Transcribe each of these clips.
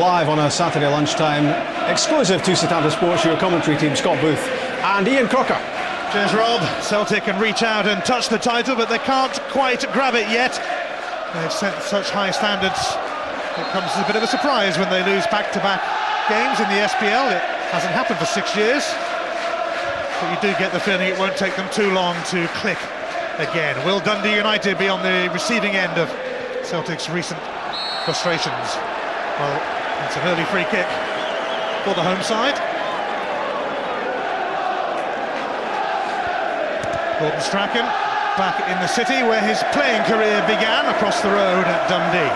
Live on a Saturday lunchtime, exclusive to Setanta Sports, your commentary team Scott Booth and Ian Crocker. Cheers, Rob. Celtic can reach out and touch the title, but they can't quite grab it yet. They've set such high standards. It comes as a bit of a surprise when they lose back-to-back games in the SPL. It hasn't happened for 6 years, but you do get the feeling it won't take them too long to click again. Will Dundee United be on the receiving end of Celtic's recent frustrations? Well, it's an early free kick for the home side. Gordon Strachan back in the city where his playing career began, across the road at Dundee.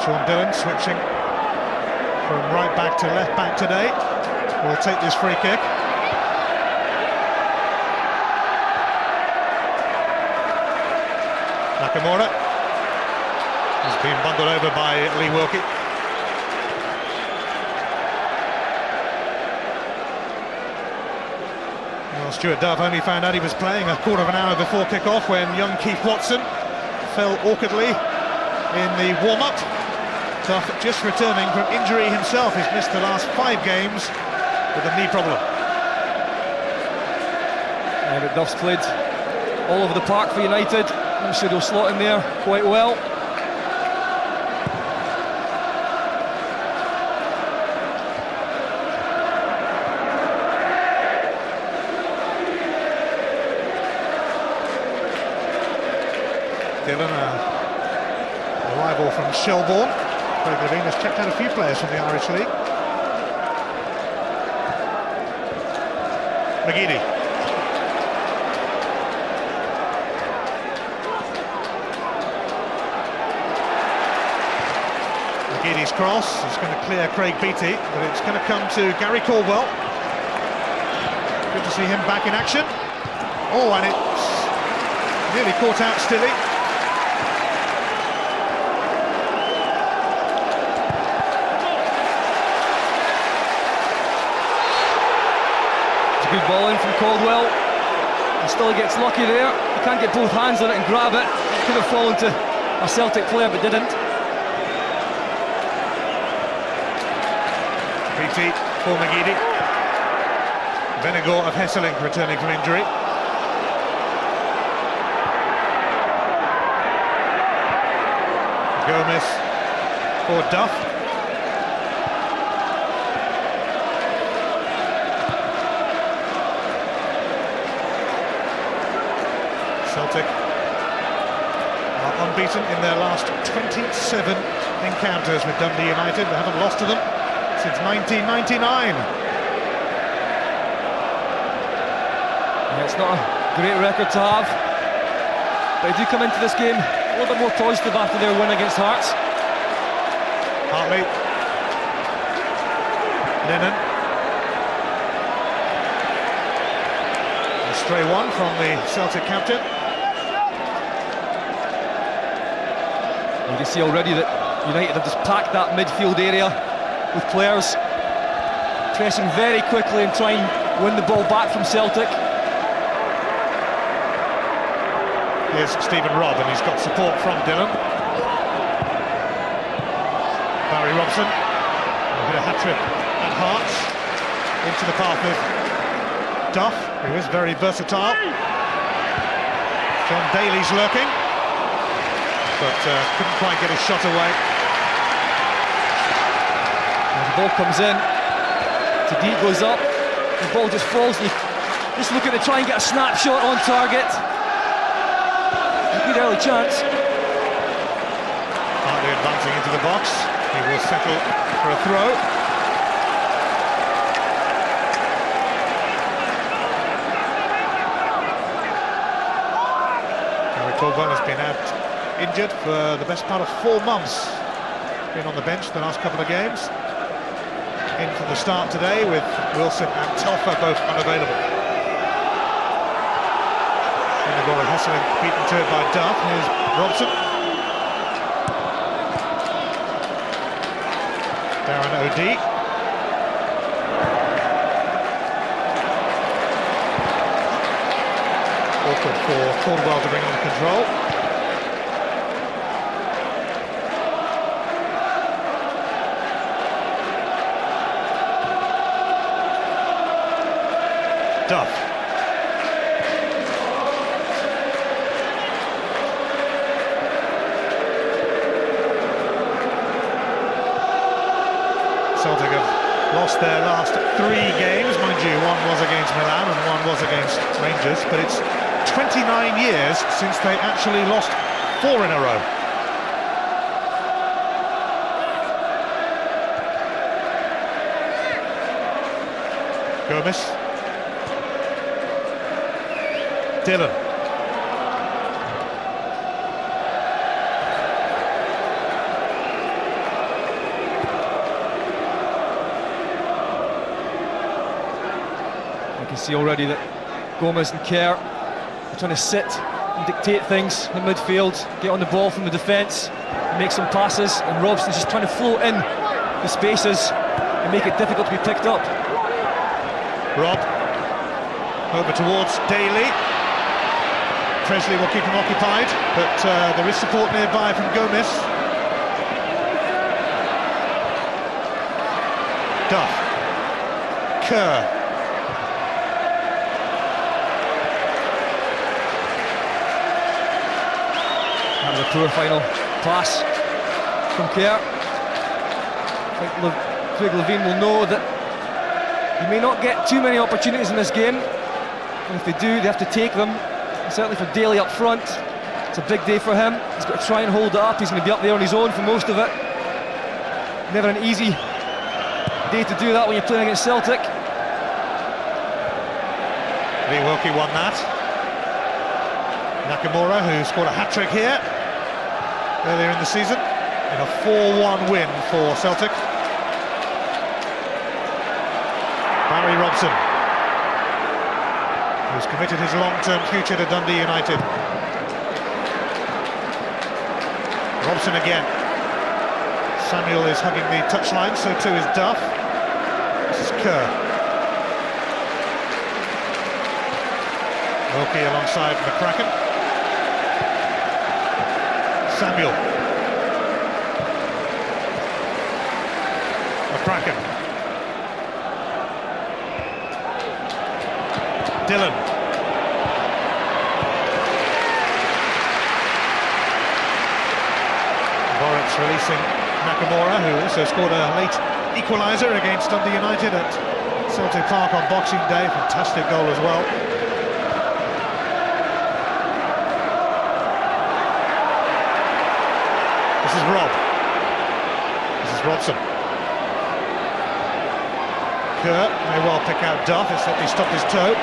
Sean Dillon switching from right back to left back today. Will take this free kick. Nakamura has been bundled over by Lee Wilkie. Well, Stuart Duff only found out he was playing a quarter of an hour before kick-off when young Keith Watson fell awkwardly in the warm-up. Duff just returning from injury himself. He's missed the last 5 games with a knee problem. Yeah, but Duff's played all over the park for United. I'm sure he'll slot in there quite well. Dillon, arrival from Shelbourne. Craig Levine has checked out a few players from the Irish League. McGeady. McGeady's cross is going to clear Craig Beattie, but it's going to come to Gary Caldwell. Good to see him back in action. Oh, and it's nearly caught out Stilly. It's a good ball in from Caldwell. And still he gets lucky there. He can't get both hands on it and grab it. It could have fallen to a Celtic player, but didn't. Beattie for McGeady. Venegor of Hesselink returning from injury. Gomez for Duff. Celtic are unbeaten in their last 27 encounters with Dundee United. They haven't lost to them since 1999. Yeah, it's not a great record to have, but they do come into this game a little bit more positive after their win against Hearts. Hartley. Lennon. A stray one from the Celtic captain. You can see already that United have just packed that midfield area with players pressing very quickly and trying to win the ball back from Celtic. Here's Stephen Robb, and he's got support from Dillon. Barry Robson, a bit of hat-trick at Hearts, into the path of Duff, who is very versatile. John Daly's lurking, but couldn't quite get his shot away. And the ball comes in, Tadiq goes up, the ball just falls, and just looking to try and get a snapshot on target. Good early chance. Hartley advancing into the box. He will settle for a throw. Gary Caldwell has been out injured for the best part of 4 months. Been on the bench the last couple of games. In from the start today with Wilson and Telfer both unavailable. Goal of Hesselink beaten to it by Duff. Here's Robson. Darren O'D. Good for Caldwell to bring on the control. Duff. Celtic have lost their last 3 games, mind you, one was against Milan and one was against Rangers, but it's 29 years since they actually lost 4 in a row. Gomez. Dillon. You can see already that Gomez and Kerr are trying to sit and dictate things in midfield, get on the ball from the defence, make some passes, and Robson's just trying to float in the spaces and make it difficult to be picked up. Rob, over towards Daly. Presley will keep him occupied, but there is support nearby from Gomez. Duff. Kerr. That was a poor final pass from Kerr. I think Craig Levein will know that you may not get too many opportunities in this game, and if they do, they have to take them. And certainly for Daly up front, it's a big day for him. He's got to try and hold it up. He's going to be up there on his own for most of it. Never an easy day to do that when you're playing against Celtic. Lee Wilkie won that. Nakamura, who scored a hat-trick here earlier in the season in a 4-1 win for Celtic. Barry Robson, who's committed his long-term future to Dundee United. Robson again. Samuel is hugging the touchline, so too is Duff. This is Kerr. Wilkie alongside McCracken. Samuel. McCracken. Dillon. Boris releasing Nakamura, who also scored a late equaliser against Dundee United at Celtic Park on Boxing Day. Fantastic goal as well. This is Rob. This is Robson. Kerr may well pick out Duff, except he stopped his toe.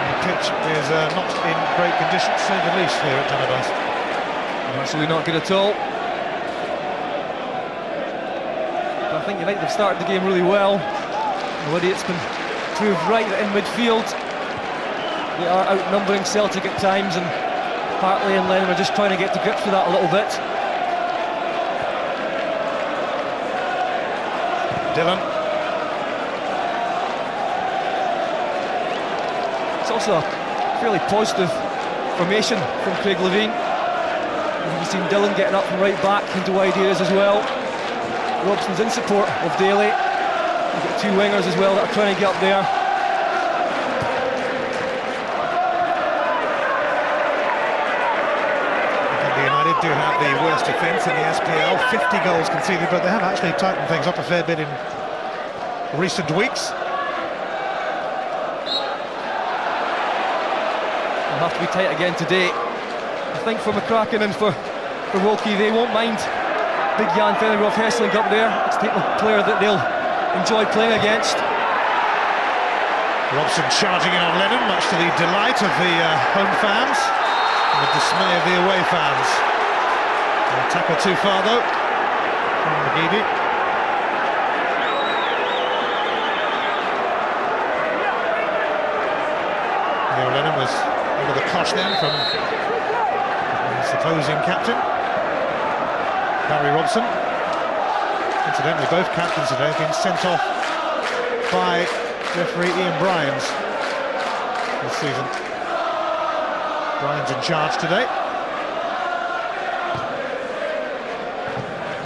The pitch is not in great condition, to say the least, here at Tannadice. Absolutely not good at all. But I think United have started the game really well. Already it's been proved right that in midfield they are outnumbering Celtic at times, and Hartley and Lennon are just trying to get to grips with that a little bit. Dillon. It's also a fairly positive formation from Craig Levein. You've seen Dillon getting up from right back into wide areas as well. Robson's in support of Daly. We've got 2 wingers as well that are trying to get up there. Dundee United do have the worst defence in the SPL, 50 goals conceded, but they have actually tightened things up a fair bit in recent weeks. They'll have to be tight again today. I think for McCracken and for Wilkie, they won't mind big Jan Fennegroff Hesselink up there. It's the type of player that they'll enjoy playing against. Robson charging in on Lennon, much to the delight of the home fans and the dismay of the away fans. A tackle too far though from McGeady. Neil Lennon was over the cosh then from his opposing captain, Barry Robson. Incidentally, both captains today have been sent off by referee Ian Bryans this season. Brian's in charge today.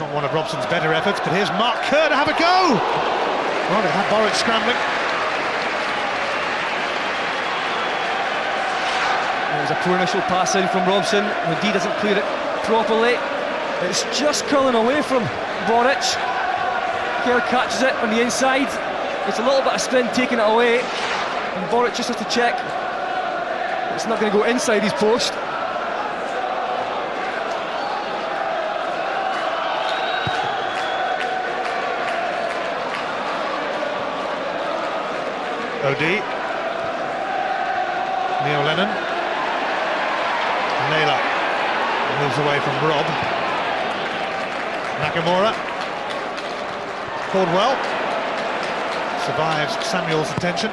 Not one of Robson's better efforts, but here's Mark Kerr to have a go! Well, they had Boric scrambling. There's a poor initial pass in from Robson. Dundee doesn't clear it properly. It's just curling away from Boric. Kerr catches it on the inside. It's a little bit of spin taking it away, and Boric just has to check it's not going to go inside his post. OD. Neil Lennon. Naylor moves away from Rob. Nakamura. Caldwell survives Samuel's attention.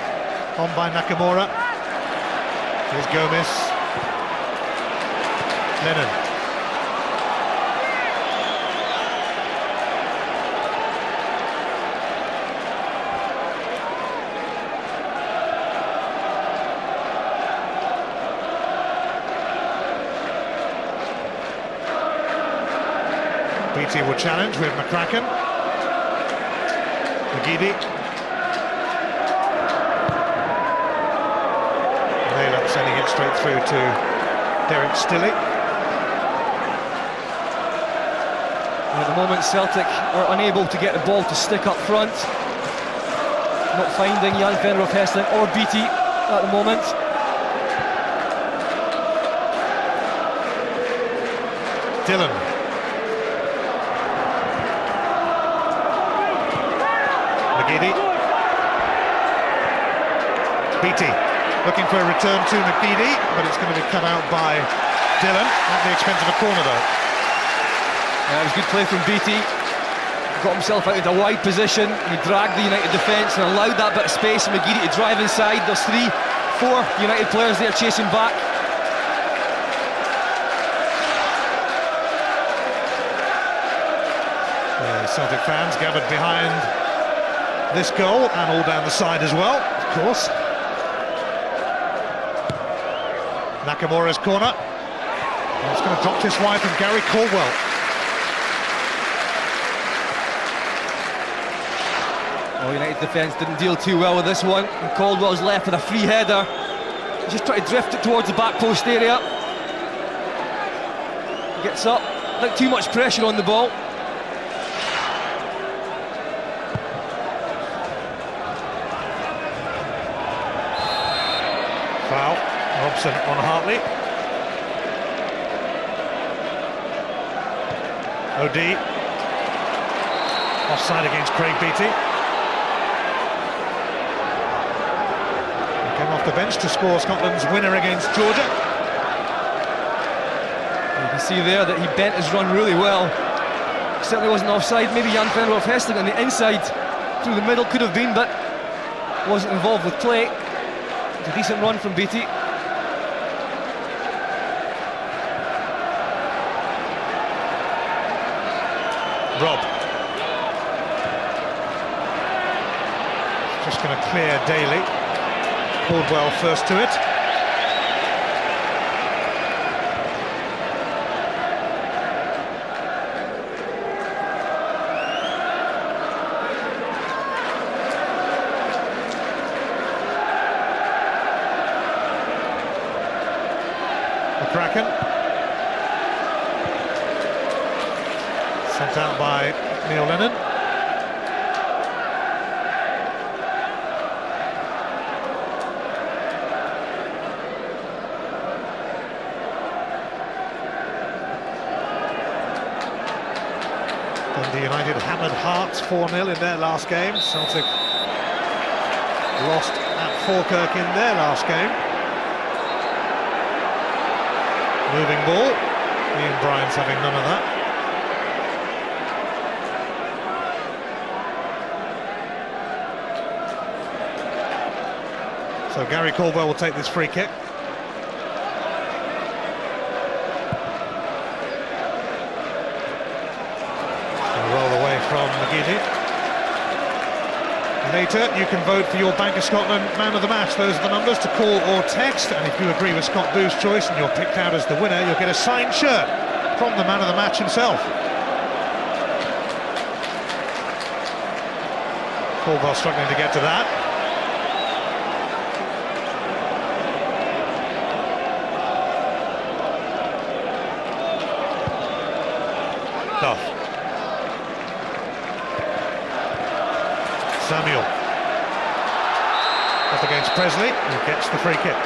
On by Nakamura. Here's Gomez. Lennon. BT will challenge with McCracken. McGeady. Naylor sending it straight through to Derek Stilley. And at the moment Celtic are unable to get the ball to stick up front. Not finding Jan Venner of Hessling or BT at the moment. Dillon. McGeady. BT looking for a return to McGeady, but it's going to be cut out by Dillon at the expense of a corner though. Yeah, it was good play from BT. Got himself out of a wide position. He dragged the United defence and allowed that bit of space for McGeady to drive inside. There's 3-4 United players there chasing back. Celtic fans gathered behind this goal and all down the side as well, of course. Nakamura's corner. And it's going to drop this wide from Gary Caldwell. Oh, United defence didn't deal too well with this one. And Caldwell's left with a free header. Just trying to drift it towards the back post area. Gets up. Not too much pressure on the ball. Foul. Robson on Hartley. OD. Offside against Craig Beattie. He came off the bench to score Scotland's winner against Georgia. You can see there that he bent his run really well. Certainly wasn't offside. Maybe Jan Venner of Hessling on the inside through the middle could have been, but wasn't involved with play. It's a decent run from Beattie. Rob. Just going to clear Daly. Caldwell first to it. McCracken. Sent out by Neil Lennon. Dundee United hammered Hearts 4-0 in their last game. Celtic lost at Falkirk in their last game. Moving ball. Ian Bryan's having none of that. So Gary Caldwell will take this free kick. Roll away from McGeady. Later, you can vote for your Bank of Scotland Man of the Match. Those are the numbers to call or text, and if you agree with Scott Booth's choice and you're picked out as the winner, you'll get a signed shirt from the Man of the Match himself. Caldwell struggling to get to that. Duff. Samuel. Up against Presley, who gets the free kick.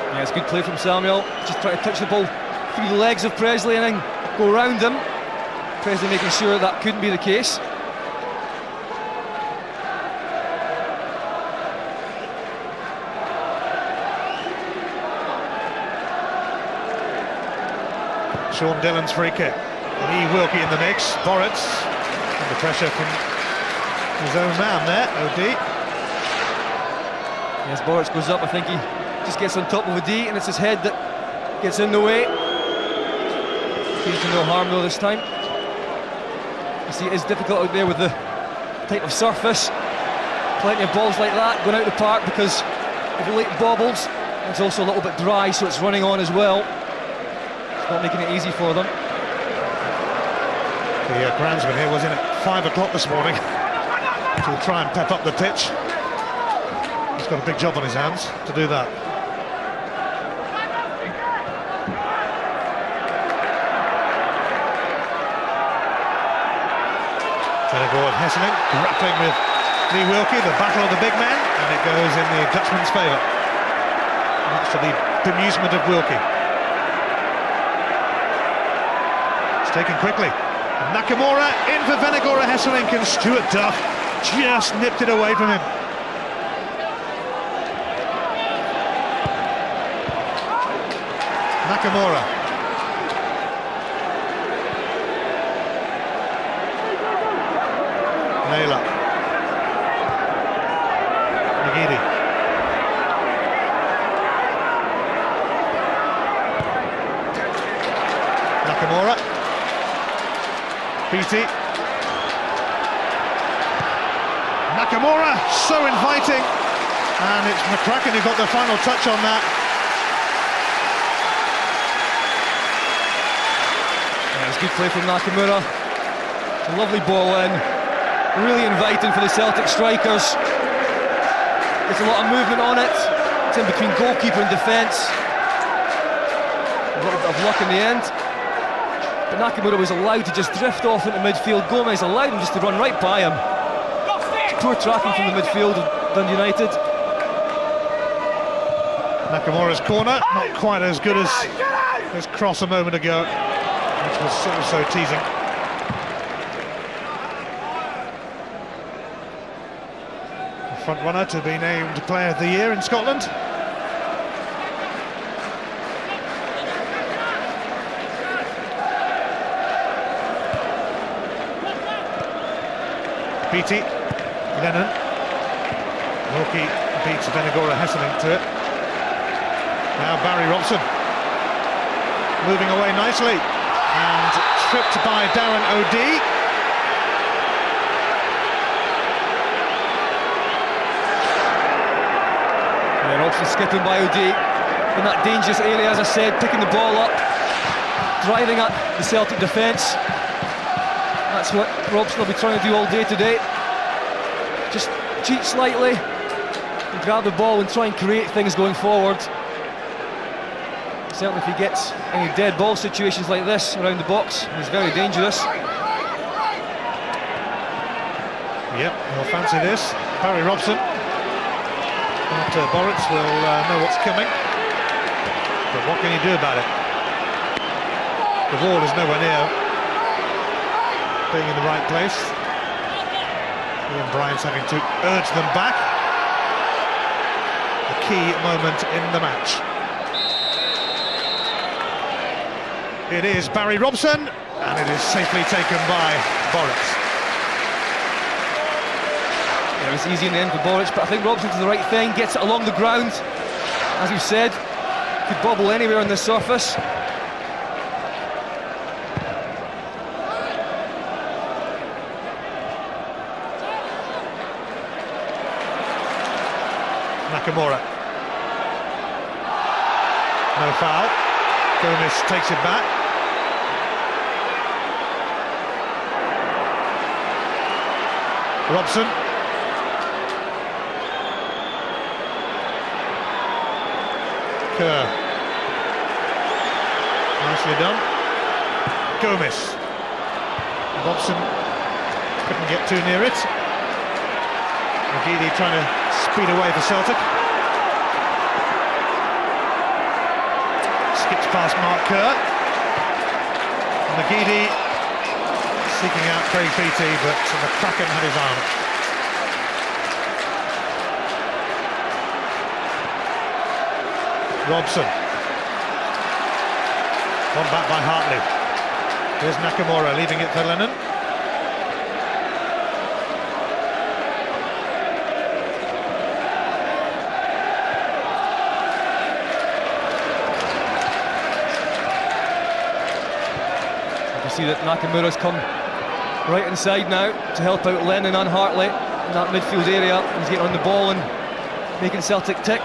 Yeah, it's good play from Samuel. Just trying to touch the ball through the legs of Presley and then go round him. Presley making sure that couldn't be the case. Sean Dillon's free kick. Lee Wilkie in the mix. Boritz under pressure from his own man there, OD. Yes, Boritz goes up. I think he just gets on top of OD, and it's his head that gets in the way. Came to no harm though this time. You see, it is difficult out there with the type of surface. Plenty of balls like that going out the park because of the late bobbles. It's also a little bit dry, so it's running on as well. It's not making it easy for them. The groundsman here was in at 5 o'clock this morning to try and pep up the pitch. He's got a big job on his hands to do that. Vennegoor and Hesseling grappling with Lee Wilkie, the battle of the big men, and it goes in the Dutchman's favour. Much to the bemusement of Wilkie. It's taken quickly. Nakamura in for Vennegoor, Hesseling, and Stuart Duff just nipped it away from him. Nakamura. Naylor. McGeady. Nakamura. Beatty. Nakamura, so inviting, and it's McCracken who got the final touch on that. Yeah, it's good play from Nakamura. A lovely ball in. Really inviting for the Celtic strikers. There's a lot of movement on it. It's in between goalkeeper and defence. A little bit of luck in the end. But Nakamura was allowed to just drift off into midfield. Gomez allowed him just to run right by him. Poor tracking from the midfield of Dundee United. Nakamura's corner, not quite as good as his cross a moment ago, which was also teasing. Front runner to be named Player of the Year in Scotland. Beatty, Lennon. Wilkie beats Vennegoor, Hesseling to it. Now Barry Robson moving away nicely and tripped by Darren O'D. Robson skipping by OD in that dangerous area, as I said, picking the ball up, driving at the Celtic defence. That's what Robson will be trying to do all day today. Just cheat slightly and grab the ball and try and create things going forward. Certainly if he gets any dead ball situations like this around the box, he's very dangerous. Yep, he'll fancy this. Barry Robson. But Boritz will know what's coming. But what can he do about it? The ball is nowhere near being in the right place. Ian Bryant's having to urge them back. The key moment in the match. It is Barry Robson, and it is safely taken by Boritz. It was easy in the end for Boritz, but I think Robson does the right thing, gets it along the ground. As we've said, could bobble anywhere on this surface. Nakamura. No foul. Gomez takes it back. Robson. Kerr. Nicely done. Gomez. Robson couldn't get too near it. McGeady trying to speed away for Celtic. Skips past Mark Kerr. McGeady seeking out Craig Beattie, but McCracken had his arm. Robson. One back by Hartley. Here's Nakamura leaving it for Lennon. You can see that Nakamura's come right inside now to help out Lennon and Hartley in that midfield area. He's getting on the ball and making Celtic tick.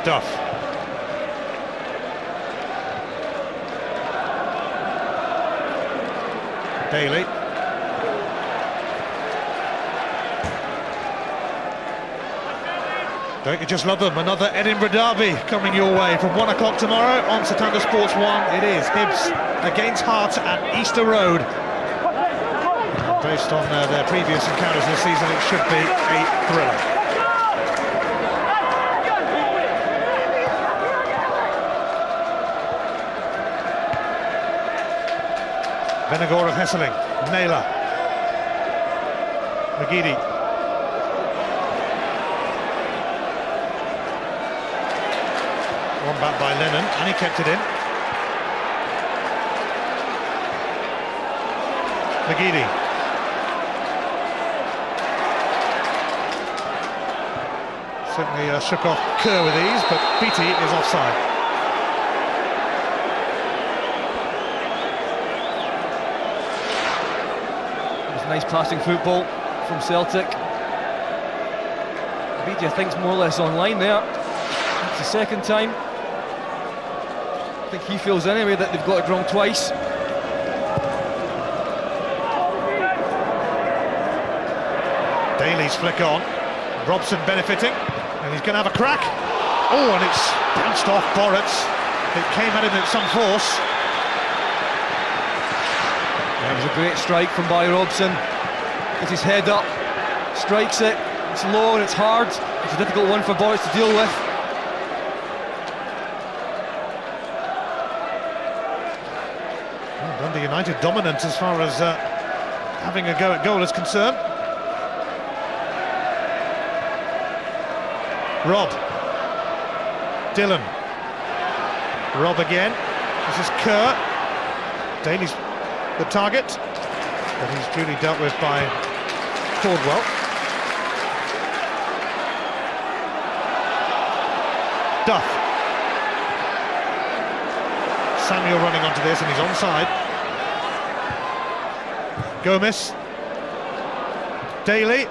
Duff. Daly. Don't you just love them? Another Edinburgh derby coming your way from 1 o'clock tomorrow on Setanta Sports 1. It is Hibs against Hearts at Easter Road. Based on their previous encounters this season, it should be a thriller. Venegor of Hesseling, Naylor, McGeady. One back by Lennon, and he kept it in. McGeady. Certainly shook off Kerr with ease, but Beattie is offside. Nice passing football from Celtic. Beattie, I think, is more or less online there. It's the second time. I think he feels anyway that they've got it wrong twice. Daly's flick on. Robson benefiting, and he's going to have a crack. Oh, and it's bounced off Boritz. It came at him with some force. That was a great strike from Robson. Gets his head up, strikes it. It's low and it's hard. It's a difficult one for Boris to deal with. Well, Dundee United dominant as far as having a go at goal is concerned. Rob. Dillon. Rob again. This is Kerr. Daly's the target, but he's duly dealt with by Caldwell. Duff. Samuel running onto this, and he's onside. Gomez. Daly.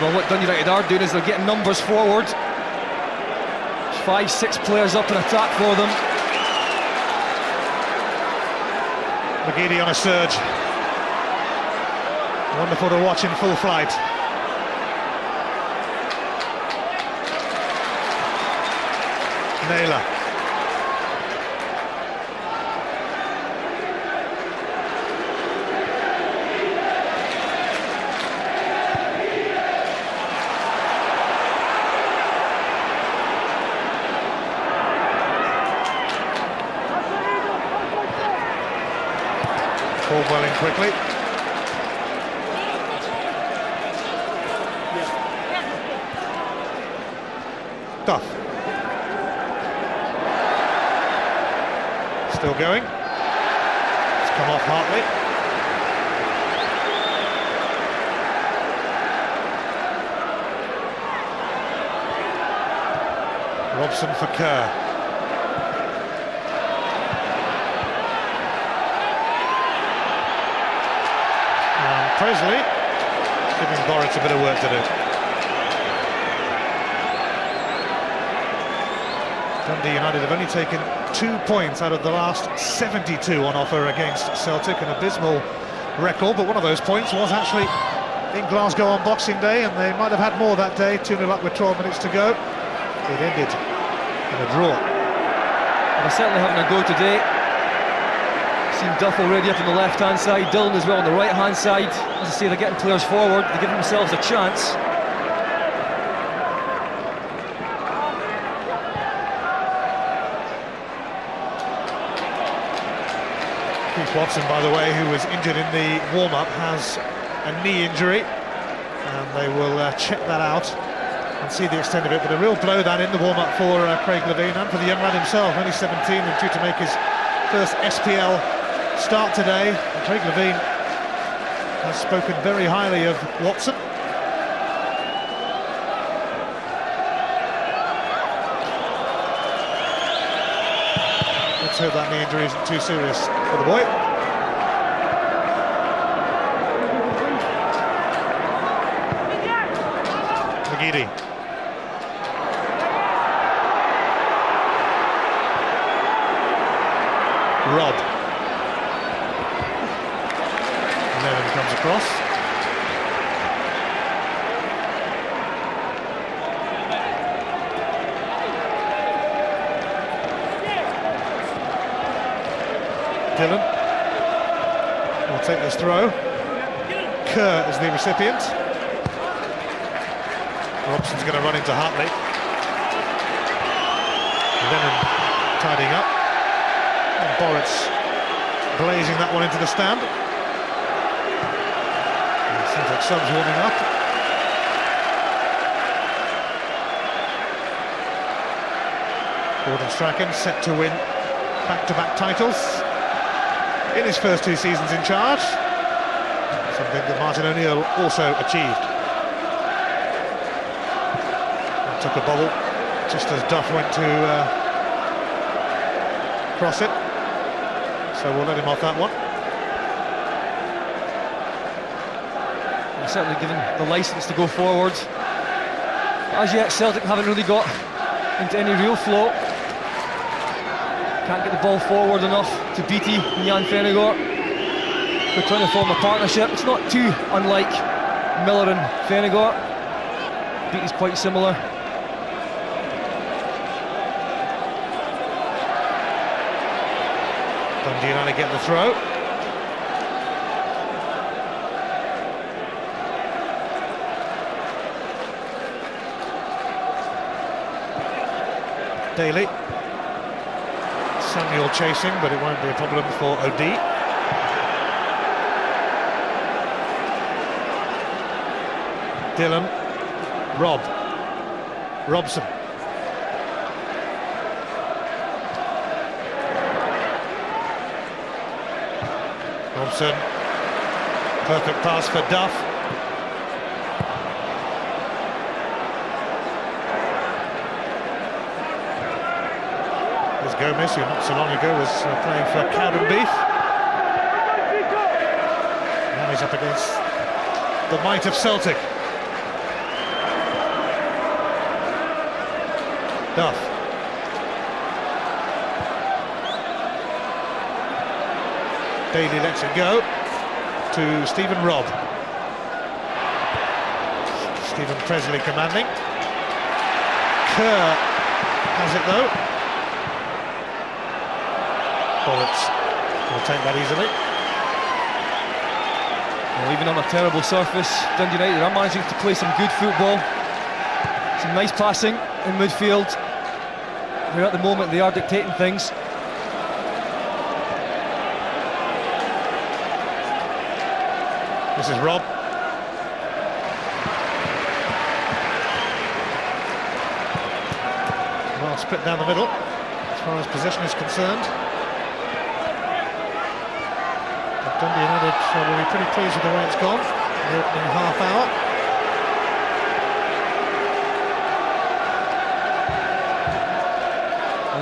Well, what Dundee United are doing is they're getting numbers forward. 5-6 players up in attack for them. McGeady on a surge. Wonderful to watch in full flight. Naylor. Caldwell in quickly. Duff. Still going. It's come off Hartley. Robson for Kerr. And Presley giving Boritz a bit of work to do. Dundee United have only taken 2 points out of the last 72 on offer against Celtic, an abysmal record, but one of those points was actually in Glasgow on Boxing Day, and they might have had more that day. 2-0 up with 12 minutes to go. It ended in a draw. They're certainly having a go today. Seen Duff already up on the left-hand side, Dillon as well on the right-hand side. As I say, they're getting players forward, they're giving themselves a chance. Keith Robson, by the way, who was injured in the warm-up, has a knee injury, and they will check that out and see the extent of it. But a real blow that in the warm-up for Craig Levein and for the young lad himself, only 17 and due to make his first SPL start today. And Craig Levein has spoken very highly of Watson. Let's hope that knee injury isn't too serious for the boy. McGeady. Rob. Lennon comes across. Dillon will take this throw. Kerr is the recipient. Robson's going to run into Hartley. Lennon tidying up. And Boritz blazing that one into the stand. And seems like Sun's warming up. Gordon Strachan set to win back-to-back titles in his first 2 seasons in charge. Something that Martin O'Neill also achieved. And took a bobble just as Duff went to cross it. So we'll let him off that one. They're certainly given the licence to go forward. As yet, Celtic haven't really got into any real flow. Can't get the ball forward enough to Beattie and Jan Vennegaard. They're trying to form a partnership. It's not too unlike Miller and Vennegaard. Beattie's quite similar. Dundee United get the throw. Daly. Samuel chasing, but it won't be a problem for OD. Dillon. Rob. Robson. Robson. Perfect pass for Duff. There's Gomez, who not so long ago was playing for Cowdenbeath. Now he's up against the might of Celtic. Duff. Daly lets it go to Stephen Robb. Stephen Presley commanding. Kerr has it though. Boritz will take that easily. Well, even on a terrible surface, Dundee United are managing to play some good football. Some nice passing in midfield. Here at the moment they are dictating things. This is Rob. Well, split down the middle as far as possession is concerned. But Dundee United will be pretty pleased with the way it's gone in the opening half hour.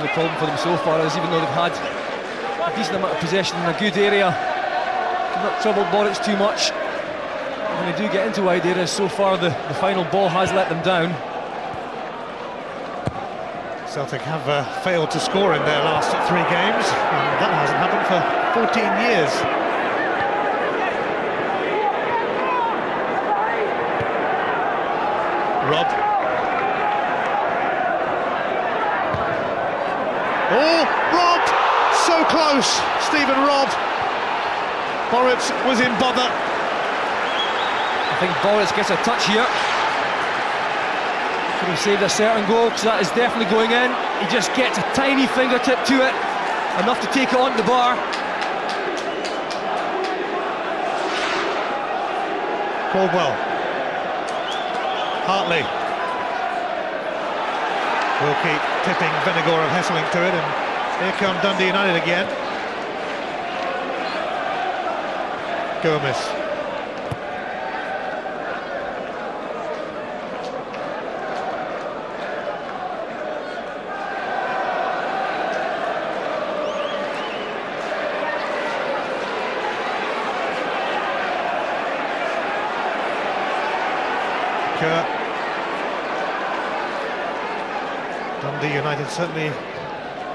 only problem for them so far is, even though they've had a decent amount of possession in a good area, they've not troubled Boris too much. When they do get into wide areas, so far the final ball has let them down. Celtic have failed to score in their last 3 games, and that hasn't happened for 14 years. Rob. Oh, Rob! So close, Stephen Rob. Boris was in bother. I think Boris gets a touch here. Could have saved a certain goal, because that is definitely going in. He just gets a tiny fingertip to it, enough to take it on the bar. Caldwell. Hartley. Will keep tipping Vennegoor of Hesselink to it, and here come Dundee United again. Gomez. Dundee United certainly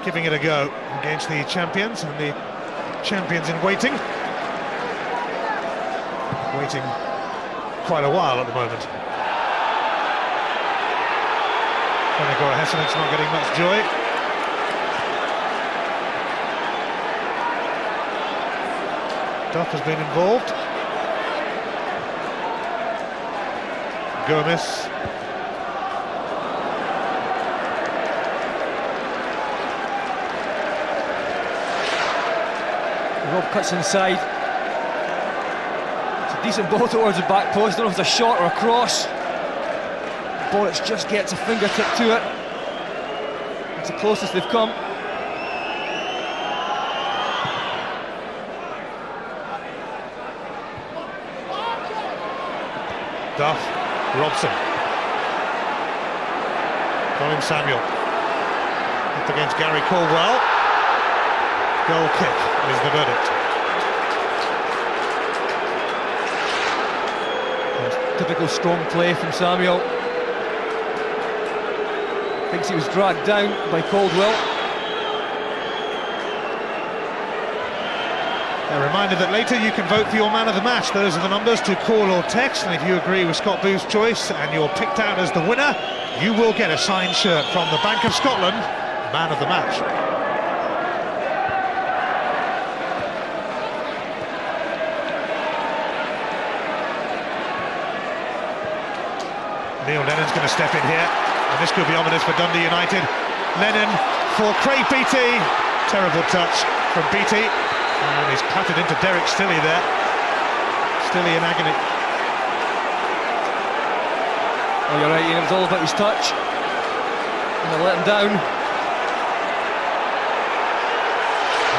giving it a go against the champions, and the champions in waiting. Waiting quite a while at the moment. Vennegoor Hesselink's not getting much joy. Duff has been involved. Gomez. Rob cuts inside. It's a decent ball towards the back post. Don't know if it's a shot or a cross. Boris just gets a fingertip to it. It's the closest they've come. Duff, Robson. Colin Samuel. Up against Gary Caldwell. Goal kick is the verdict. Typical strong play from Samuel. Thinks he was dragged down by Caldwell. A reminder that later you can vote for your man of the match. Those are the numbers to call or text, and if you agree with Scott Booth's choice and you're picked out as the winner, you will get a signed shirt from the Bank of Scotland man of the match. Neil Lennon's going to step in here, and this could be ominous for Dundee United. Lennon for Craig Beattie. Terrible touch from Beattie, and he's clattered into Derek Stilley there. Stilley in agony. Oh, you're right, Ian, it was all about his touch. And they let him down.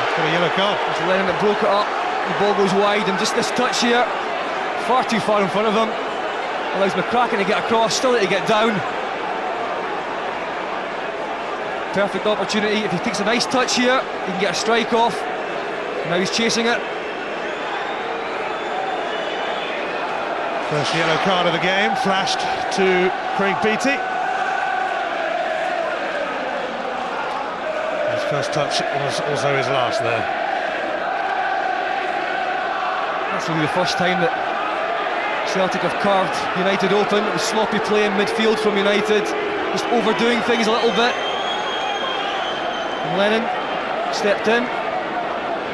He's got a yellow card. It's Lennon that broke it up. The ball goes wide, and just this touch here, far too far in front of him. Allows McCracken to get across, Stilley to get down. Perfect opportunity. If he takes a nice touch here, he can get a strike off. Now he's chasing it. First yellow card of the game, flashed to Craig Beattie. His first touch was also his last there. That's really the first time that Celtic have carved United open. It was sloppy play in midfield from United, just overdoing things a little bit. And Lennon stepped in,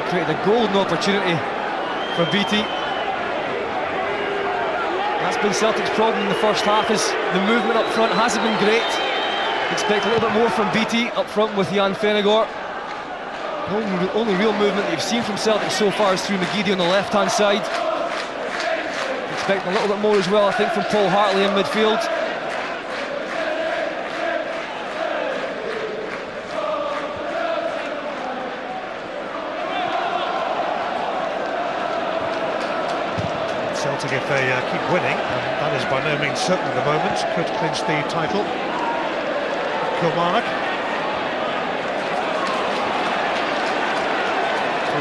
created a golden opportunity for Beattie. That's been Celtic's problem in the first half, is the movement up front hasn't been great. Expect a little bit more from Beattie up front with Jan Vennegoor. The only real movement that you've seen from Celtic so far is through McGeady on the left-hand side. Expecting a little bit more as well, I think, from Paul Hartley in midfield. Celtic, if they keep winning, and that is by no means certain at the moment, could clinch the title. Kilmarnock.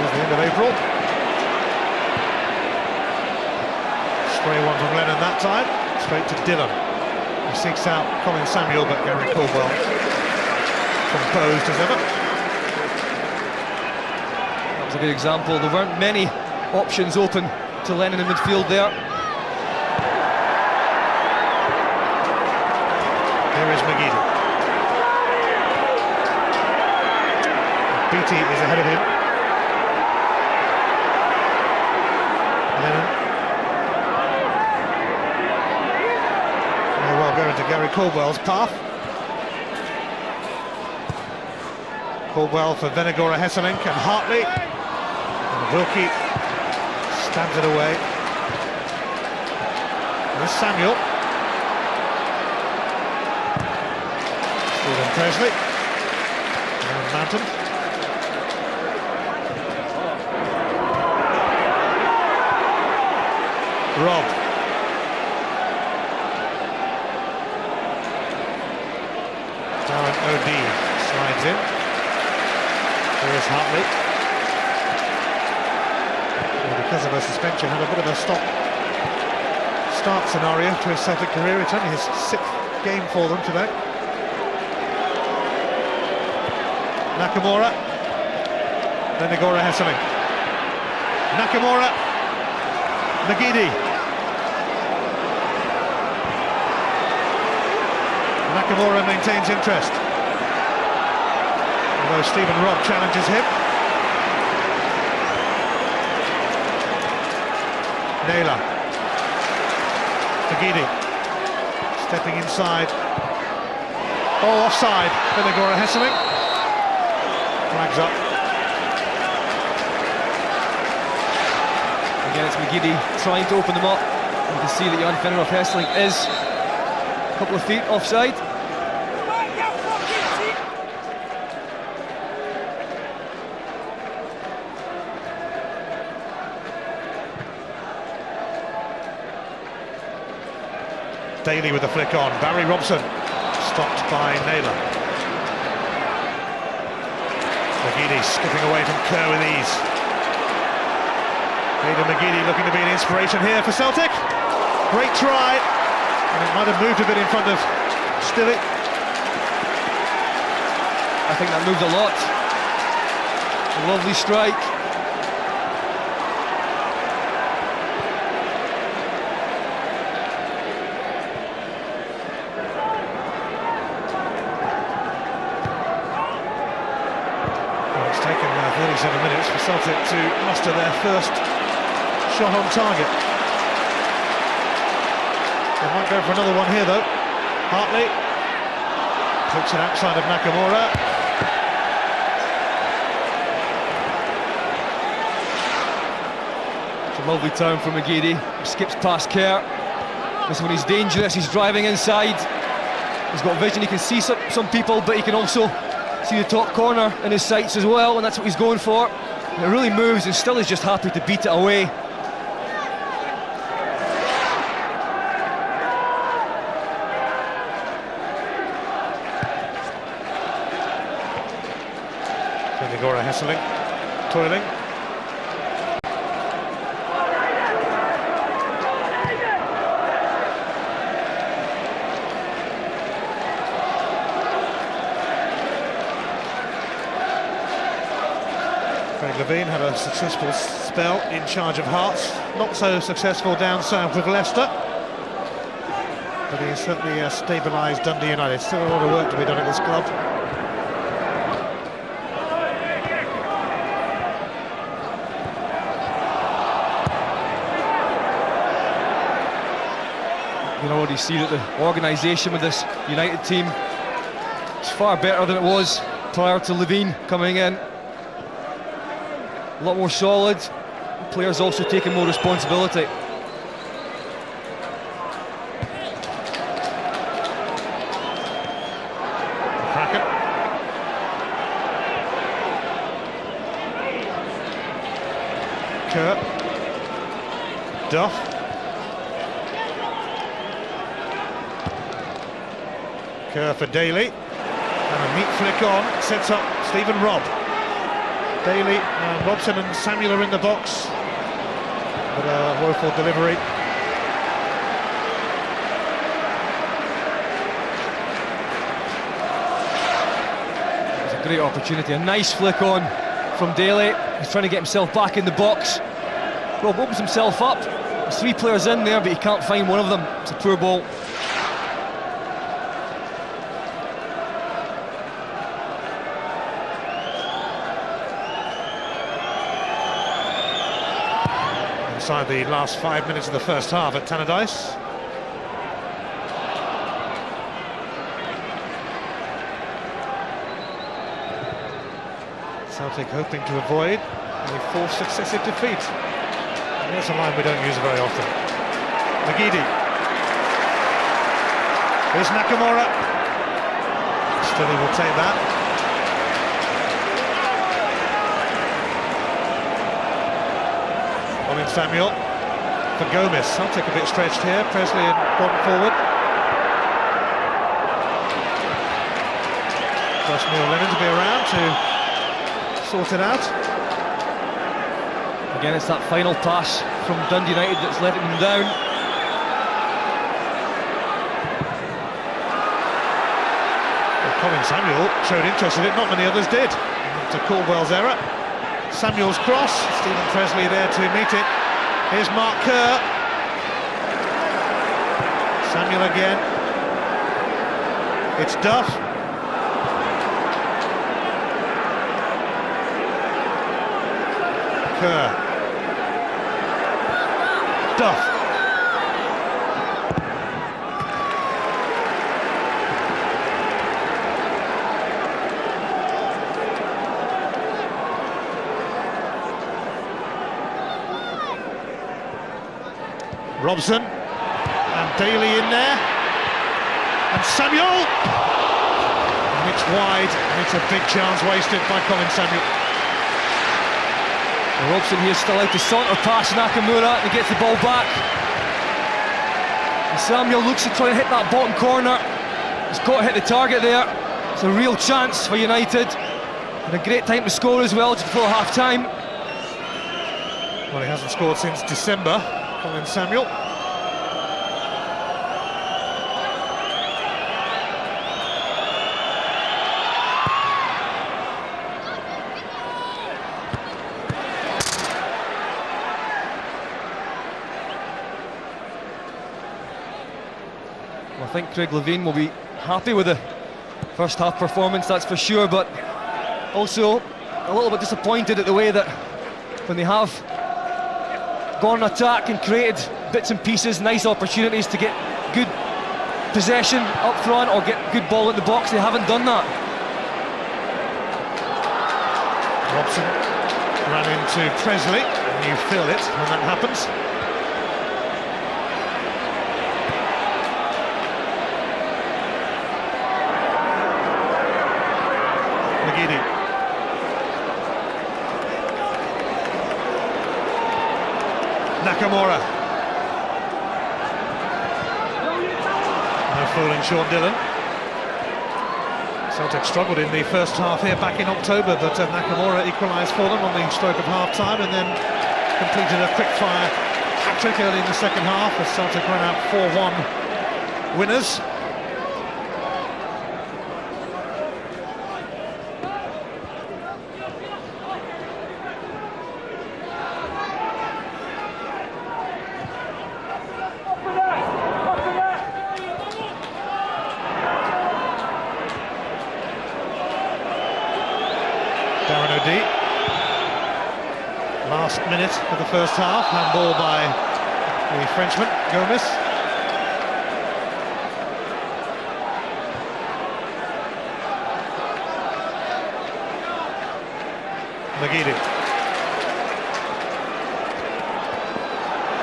towards the end of April. Stray one from Lennon that time, straight to Dillon. He seeks out Colin Samuel, but Gary Caldwell composed as ever. That was a good example. There weren't many options open to Lennon in midfield there. Here is McGeady. Beattie is ahead of him. Lennon. May well go into Gary Caldwell's path. Caldwell for Venegora Hesselink and Hartley. And Wilkie stabs it away. There's Samuel. Stephen Presley. And Mountain. Rob. Darren O'Dea slides in. There is Hartley. Well, because of a suspension, had a bit of a start scenario to his Celtic career. It's only his 6th game for them today. Nakamura. Venegora Hesselink. Nakamura. McGeady. Nakamura maintains interest. Although Stephen Robb challenges him. Naylor. McGeady. Stepping inside. Oh, offside. Venegora Hesselink. Flags up. Again, it's McGeady trying to open them up. You can see that Jan Fenner Hesselink is a couple of feet offside. Daly with the flick on. Barry Robson stopped by Naylor. McGeady skipping away from Kerr with ease. Aidan McGeady looking to be an inspiration here for Celtic. Great try, and it might have moved a bit in front of Stilley. I think that moves a lot. A lovely strike. Well, it's taken 37 minutes for Celtic to muster their first shot on target. They might go for another one here though. Hartley puts it outside of Nakamura. It's a lovely turn from McGeady. Skips past Kerr. This when he's dangerous, he's driving inside. He's got vision, he can see some people, but he can also see the top corner in his sights as well, and that's what he's going for. And it really moves, and still is just happy to beat it away. Venegora Hesselink, toiling. Craig Levein had a successful spell in charge of Hearts, not so successful down south with Leicester, but he has certainly stabilised Dundee United. Still a lot of work to be done at this club. You can already see that the organisation with this United team is far better than it was prior to Levein coming in. A lot more solid. Players also taking more responsibility. Kraken. Kerr. Duff. Kerr for Daly, and a neat flick on, sets up Stephen Robb. Daly, Robson and Samuel are in the box, but a woeful delivery. It's a great opportunity, a nice flick on from Daly. He's trying to get himself back in the box. Rob opens himself up. There's 3 players in there, but he can't find one of them. It's a poor ball. Inside the last 5 minutes of the first half at Tannadice. Celtic hoping to avoid a 4th successive defeat. And that's a line we don't use very often. McGeady. Here's Nakamura. Still he will take that. Colin Samuel for Gomez. Celtic a bit stretched here. Presley had gone forward. Just Neil Lennon to be around to sort it out. Again, it's that final pass from Dundee United that's letting them down. Well, Colin Samuel showed interest in it, not many others did. To Caldwell's error. Samuel's cross, Stephen Presley there to meet it. Here's Mark Kerr. Samuel again. It's Duff. Kerr. Duff. Robson and Daly in there, and Samuel, and it's wide, and it's a big chance wasted by Colin Samuel. And Robson here still out to saunter past Nakamura, and he gets the ball back. And Samuel looks to try and hit that bottom corner. He's got to hit the target there. It's a real chance for United, and a great time to score as well, just before half-time. Well, he hasn't scored since December, Colin Samuel. Well, I think Craig Levein will be happy with the first half performance, that's for sure, but also a little bit disappointed at the way that when they have gone on attack and created bits and pieces, nice opportunities to get good possession up front or get good ball in the box, they haven't done that. Robson ran into Presley, and you feel it when that happens. McGeady. Nakamura. No fooling Sean Dillon. Celtic struggled in the first half here back in October, but Nakamura equalised for them on the stroke of half-time and then completed a quick-fire hat-trick early in the second half as Celtic ran out 4-1 winners. Last minute of the first half, handball by the Frenchman, Gomez. McGeady.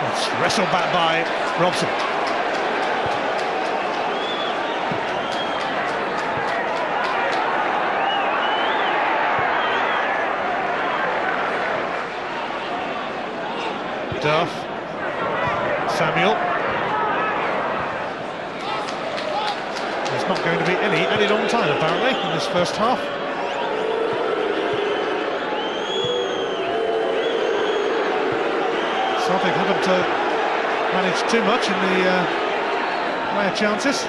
It's wrestled back by Robson. Duff, Samuel. There's not going to be any added on time apparently in this first half. Celtic haven't managed too much in the way of chances.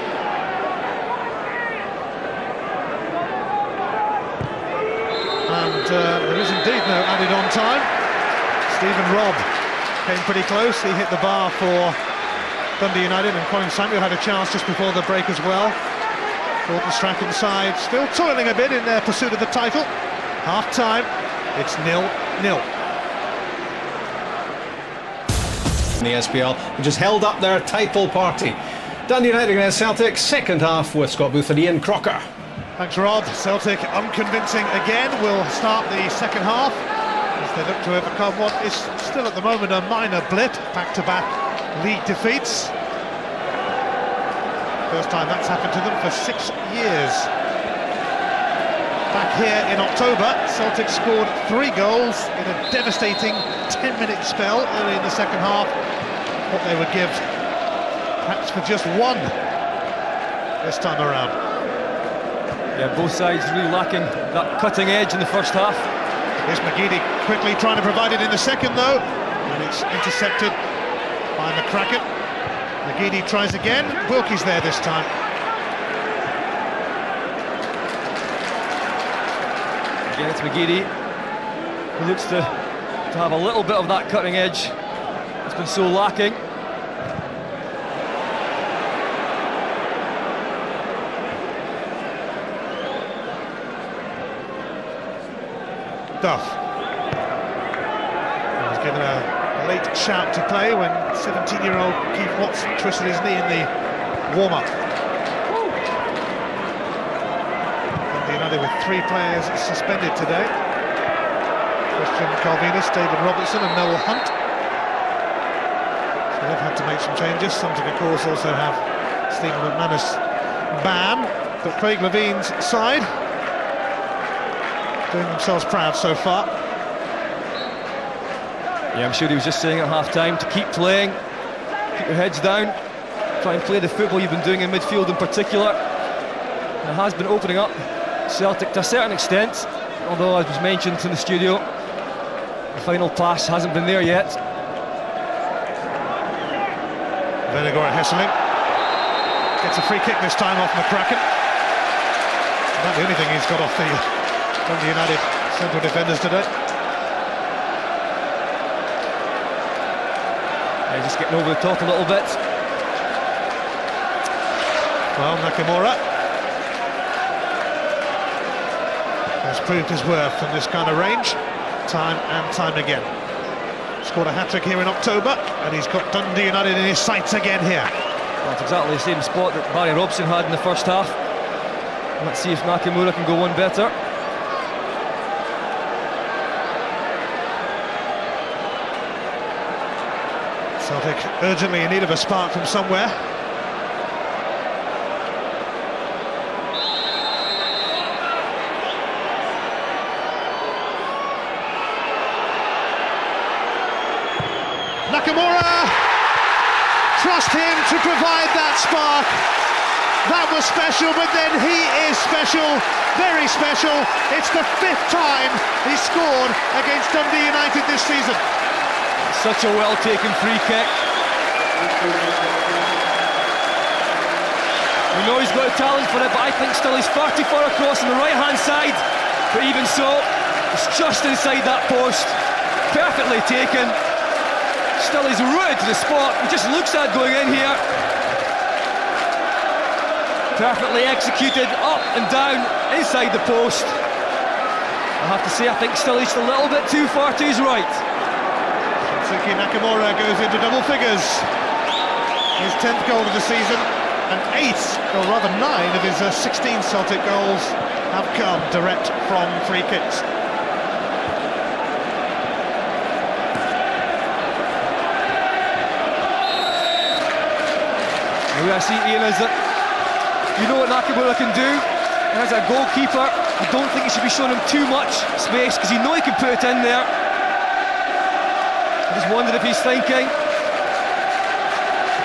And there is indeed no added on time. Stephen Robb came pretty close. He hit the bar for Dundee United, and Colin Samuel had a chance just before the break as well. Gordon Strachan's side still toiling a bit in their pursuit of the title. Half time, it's 0-0. The SPL, which has held up their title party. Dundee United against Celtic, second half with Scott Booth and Ian Crocker. Thanks, Rob. Celtic unconvincing again. Will start the second half as they look to overcome what is still at the moment a minor blip. Back-to-back league defeats. First time that's happened to them for 6 years. Back here in October, Celtic scored 3 goals in a devastating 10-minute spell early in the second half. What they would give perhaps for just one this time around. Yeah, both sides really lacking that cutting edge in the first half. Here's McGeady quickly trying to provide it in the second though, and it's intercepted by McCracken. McGeady tries again, Wilkie's there this time. Again, it's McGeady who looks to have a little bit of that cutting edge. It's been so lacking. Duff. He was given a late shout to play when 17-year-old Keith Watson twisted his knee in the warm-up. Dundee United with 3 players suspended today. Christian Calvinus, David Robson and Noel Hunt. So they've had to make some changes. Celtic, of course, also have Stephen McManus ban, but Craig Levine's side doing themselves proud so far. Yeah, I'm sure he was just saying at half-time to keep playing, keep your heads down, try and play the football you've been doing in midfield in particular. And it has been opening up Celtic to a certain extent, although, as was mentioned in the studio, the final pass hasn't been there yet. Venegor Hesseling gets a free kick this time off McCracken. Not the only thing he's got off the Dundee United central defenders today. Yeah, just getting over the top a little bit. Well, Nakamura has proved his worth from this kind of range, time and time again. Scored a hat-trick here in October, and he's got Dundee United in his sights again here. Well, it's exactly the same spot that Barry Robson had in the first half. Let's see if Nakamura can go one better. Celtic urgently in need of a spark from somewhere. Nakamura! Trust him to provide that spark. That was special, but then he is special, very special. It's the 5th time he scored against Dundee United this season. Such a well-taken free kick. We know he's got a talent for it, but I think still he's 34 across on the right-hand side. But even so, it's just inside that post. Perfectly taken. Still he's rooted to the spot. He just looks at going in here. Perfectly executed, up and down, inside the post. I have to say, I think still he's a little bit too far to his right. Nakamura goes into double figures. His 10th goal of the season, and 8, or rather 9 of his 16 Celtic goals have come direct from free kicks. The way I see Ian is that you know what Nakamura can do, and as a goalkeeper, I don't think you should be showing him too much space because you know he can put it in there. I just wondered if he's thinking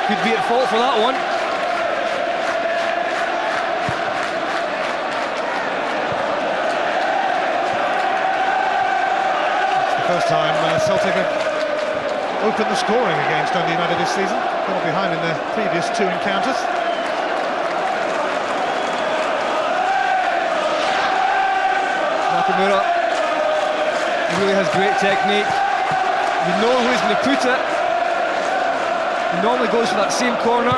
could be at fault for that one. It's the first time Celtic have opened the scoring against Dundee United this season. Fell behind in their previous 2 encounters. Nakamura, he really has great technique. You know who's going to put it. He normally goes for that same corner.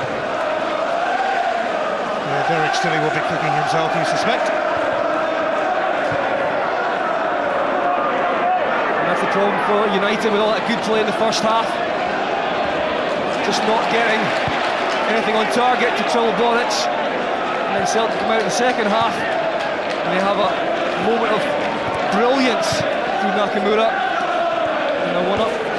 Derek Stilley will be kicking himself, you suspect. And that's the problem for United with all that good play in the first half. Just not getting anything on target to Boric. And then Celtic come out in the second half and they have a moment of brilliance through Nakamura. And they're 1-up.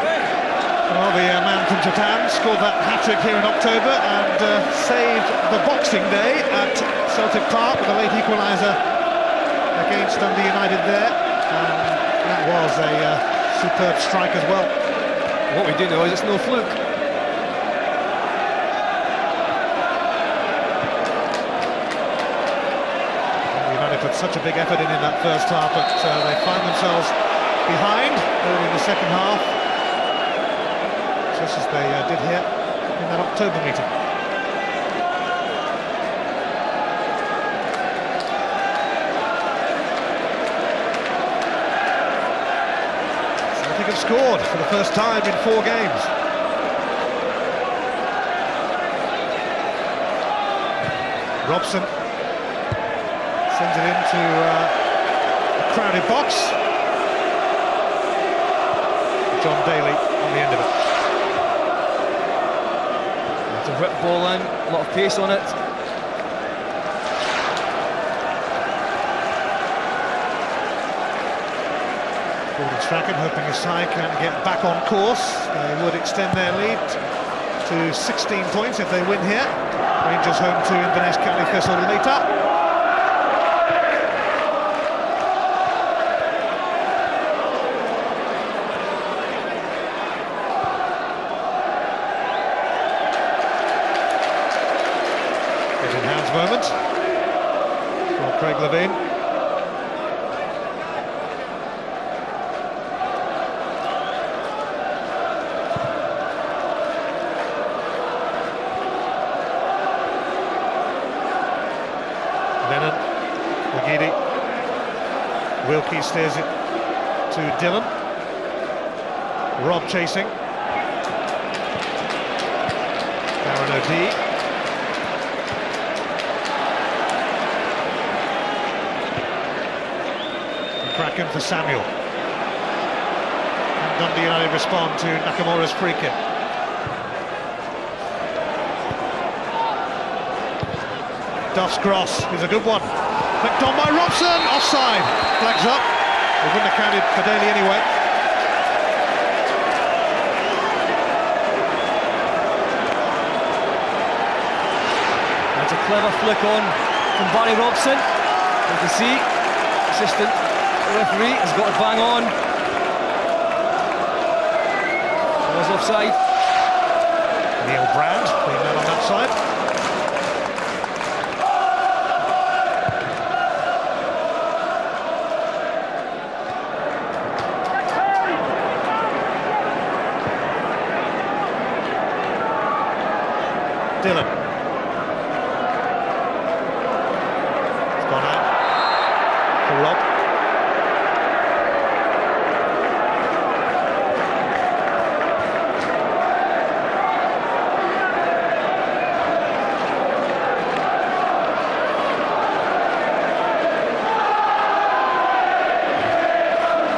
Well, the man from Japan scored that hat-trick here in October and saved the Boxing Day at Celtic Park with a late equaliser against Dundee United there. And that was a superb strike as well. What we do know is it's no fluke. United put such a big effort in that first half, but they find themselves behind early in the second half. Just as they did here in that October meeting. Celtic have scored for the first time in 4 games. Robson sends it into a crowded box. John Daly on the end of it. It's a rip ball in, a lot of pace on it. Gordon Strachan hoping his side can get back on course. They would extend their lead to 16 points if they win here. Rangers home to Inverness County Thistle later. Moment for Craig Levein. Lennon, Magidi, Wilkie steers it to Dillon. Rob chasing. Darren O'Dea. Kraken for Samuel. And Dundee United respond to Nakamura's free kick. Duff's cross is a good one. Flicked on by Robson, offside. Flags up. They wouldn't have counted for Daly anyway. That's a clever flick on from Barry Robson. As you see, assistant referee has got to bang on. It was offside. Neil Brand being man on that side. Dillon. It's gone out for Rob.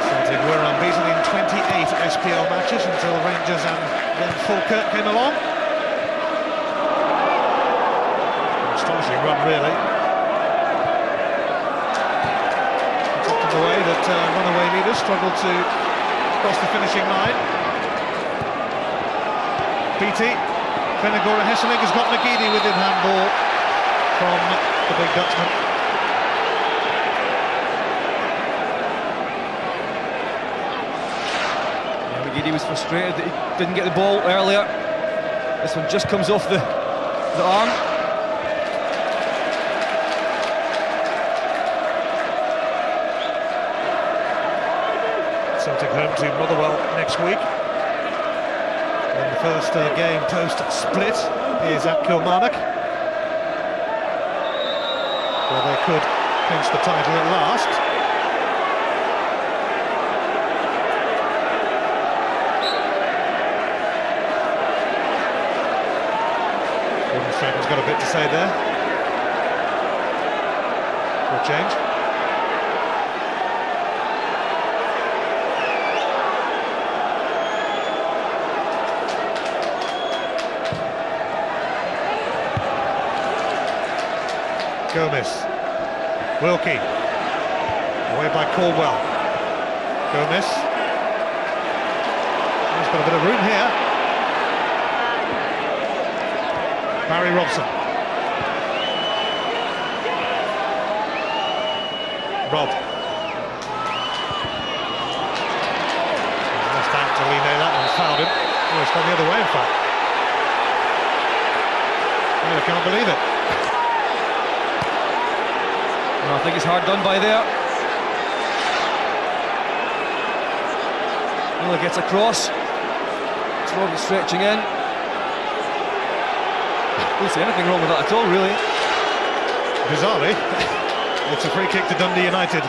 Celtic were unbeaten in 28 SPL matches until Rangers and then Falkirk came along. Astonishing run, really. It's often the way that runaway leaders struggle to cross the finishing line. BT, Benagora Hesseling has got Magidi with him, handball from the big Dutchman. Yeah, Magidi was frustrated that he didn't get the ball earlier. This one just comes off the arm. Celtic home to Motherwell next week. first game post-split is at Kilmarnock, where they could clinch the title at last. Gordon-Strachan's got a bit to say there. For a change. Gomez, Wilkie, away by Caldwell. Gomez, he's got a bit of room here. Barry Robson. Rob. Last out to Lee Naylor and fouled him. Oh, it's gone the other way, in fact. I can't believe it. No, I think it's hard done by there. Miller gets across. It's Robson stretching in. Don't see anything wrong with that at all, really. Bizarrely, it's a free kick to Dundee United.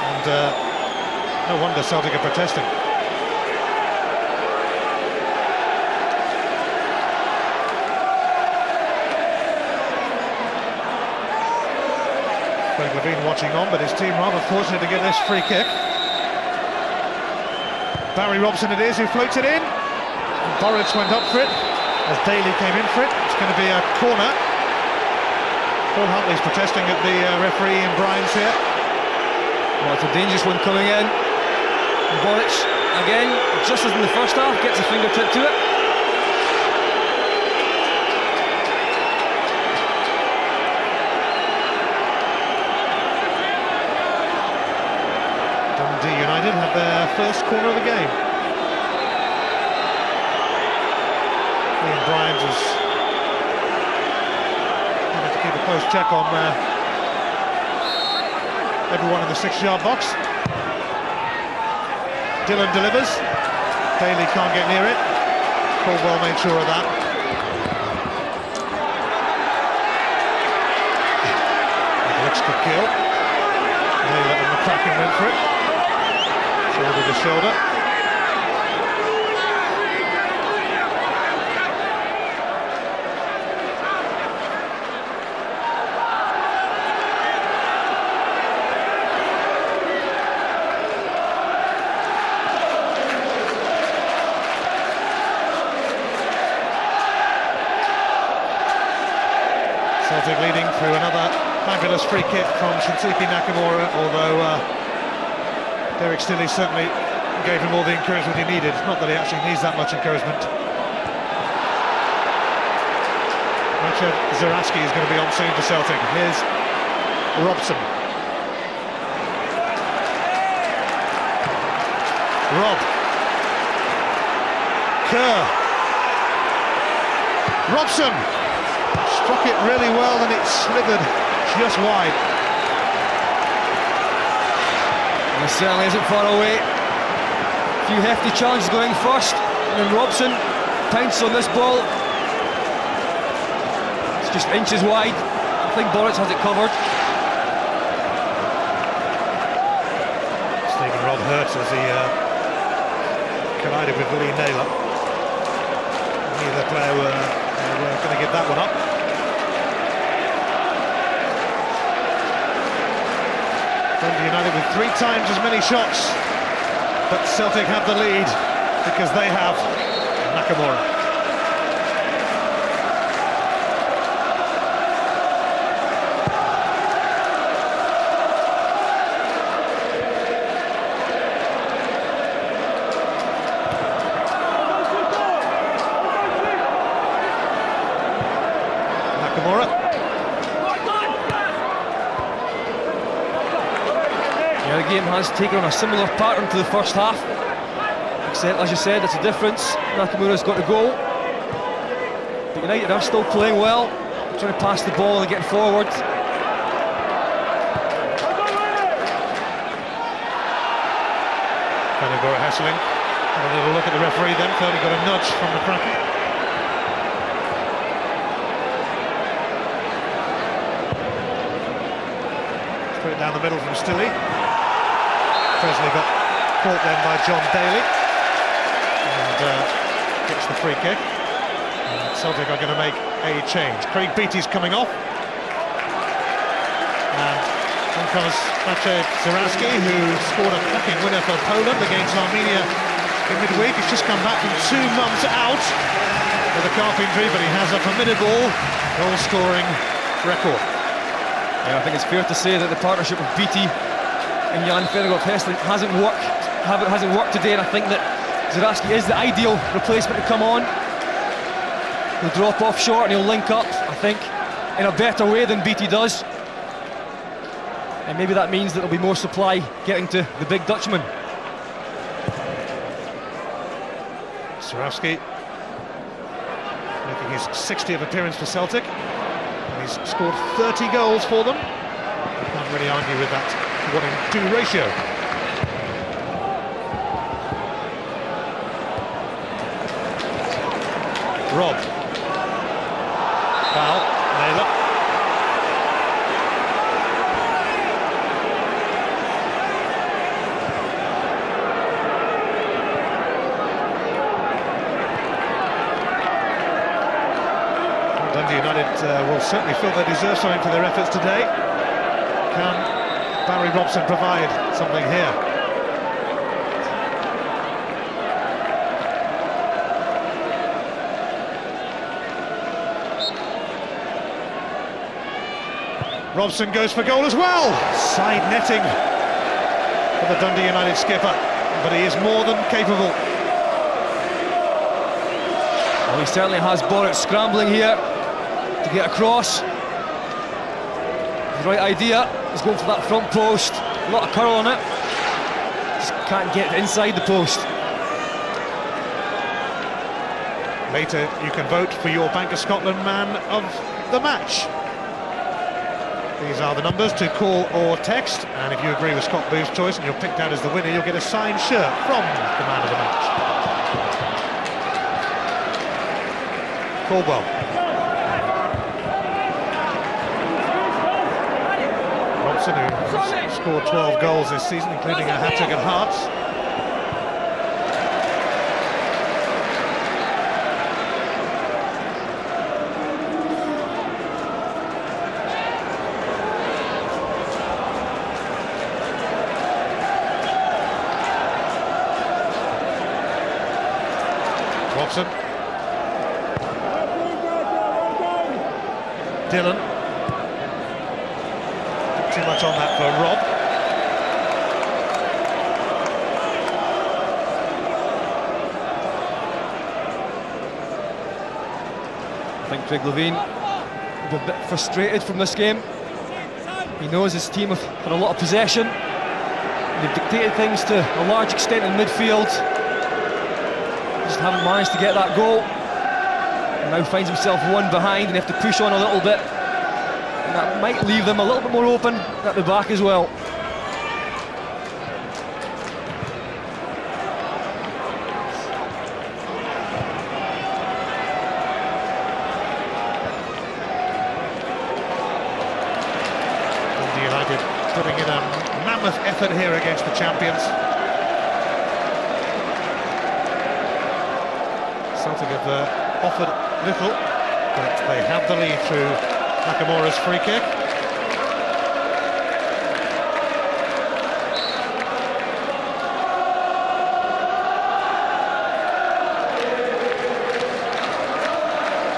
And no wonder Celtic are protesting. Craig Levein watching on, but his team rather fortunate to get this free kick. Barry Robson it is who floats it in. Burridge went up for it as Daly came in for it. It's going to be a corner. Paul Hartley's protesting at the referee in Bryans here. Well, it's a dangerous one coming in. Burridge, again, just as in the first half, gets a fingertip to it. Dundee United have their first corner of the game. Ian Bryans has had to keep a close check on everyone in the 6-yard box. Dillon delivers. Daly can't get near it. Caldwell made sure of that. Looks could kill. Naylor and McCracken went for it. Shoulder to shoulder. Celtic leading through another fabulous free kick from Shinsuke Nakamura, although Derek Stilley certainly gave him all the encouragement he needed. Not that he actually needs that much encouragement. Richard Zaraski is going to be on soon for Celtic. Here's Robson. Rob. Kerr. Robson. Struck it really well and it slithered just wide. And it certainly isn't far away. A few hefty challenges going first, and then Robson pounced on this ball. It's just inches wide. I think Burridge has it covered. Stephen Rob hurt as he collided with Lee Naylor. Neither player were going to give that one up. Dundee United with 3 times as many shots, but Celtic have the lead because they have Nakamura. Yeah, the game has taken on a similar pattern to the first half, except, as you said, it's a difference. Nakamura's got to go, but United are still playing well, trying to pass the ball and getting forward. Nakamura hassling. a little look at the referee then, thought he got a nudge from the Kraken. Straight down the middle from Stilley. Presley got caught then by John Daly and gets the free kick. And Celtic are going to make a change. Craig Beattie's coming off. And on comes Maciej Zurawski, who scored a cracking winner for Poland against Armenia in midweek. He's just come back from 2 months out with a calf injury, but he has a formidable goal-scoring record. Yeah, I think it's fair to say that the partnership with Beattie and Jan Fedorov-Hesselink hasn't worked today, and I think that Zurawski is the ideal replacement to come on. He'll drop off short and he'll link up, I think, in a better way than Beattie does. And maybe that means that there'll be more supply getting to the big Dutchman. Zurawski making his 60th appearance for Celtic. And he's scored 30 goals for them. You can't really argue with that one-in-2 ratio. Rob. Foul. Naylor. Dundee United will certainly feel they deserve something for their efforts today. Can Barry Robson provide something here? Robson goes for goal as well. Side netting for the Dundee United skipper, but he is more than capable. Well, he certainly has Boric scrambling here to get across. The right idea. He's going for that front post. A lot of curl on it. Just can't get inside the post. Later, you can vote for your Bank of Scotland man of the match. These are the numbers to call or text, and if you agree with Scott Booth's choice and you're picked out as the winner, you'll get a signed shirt from the man of the match. Caldwell. Robson, who scored 12 goals this season, including a hat-trick at Hearts. Robson. Dillon. Too much on that for Rob. I think Craig Levein will be a bit frustrated from this game. He knows his team have had a lot of possession. They've dictated things to a large extent in midfield. Just haven't managed to get that goal. And now finds himself one behind and they have to push on a little bit. And that might leave them a little bit more open at the back as well. Dundee United putting in a mammoth effort here against the champions. Celtic have offered little, but they have the lead through Nakamura's free kick.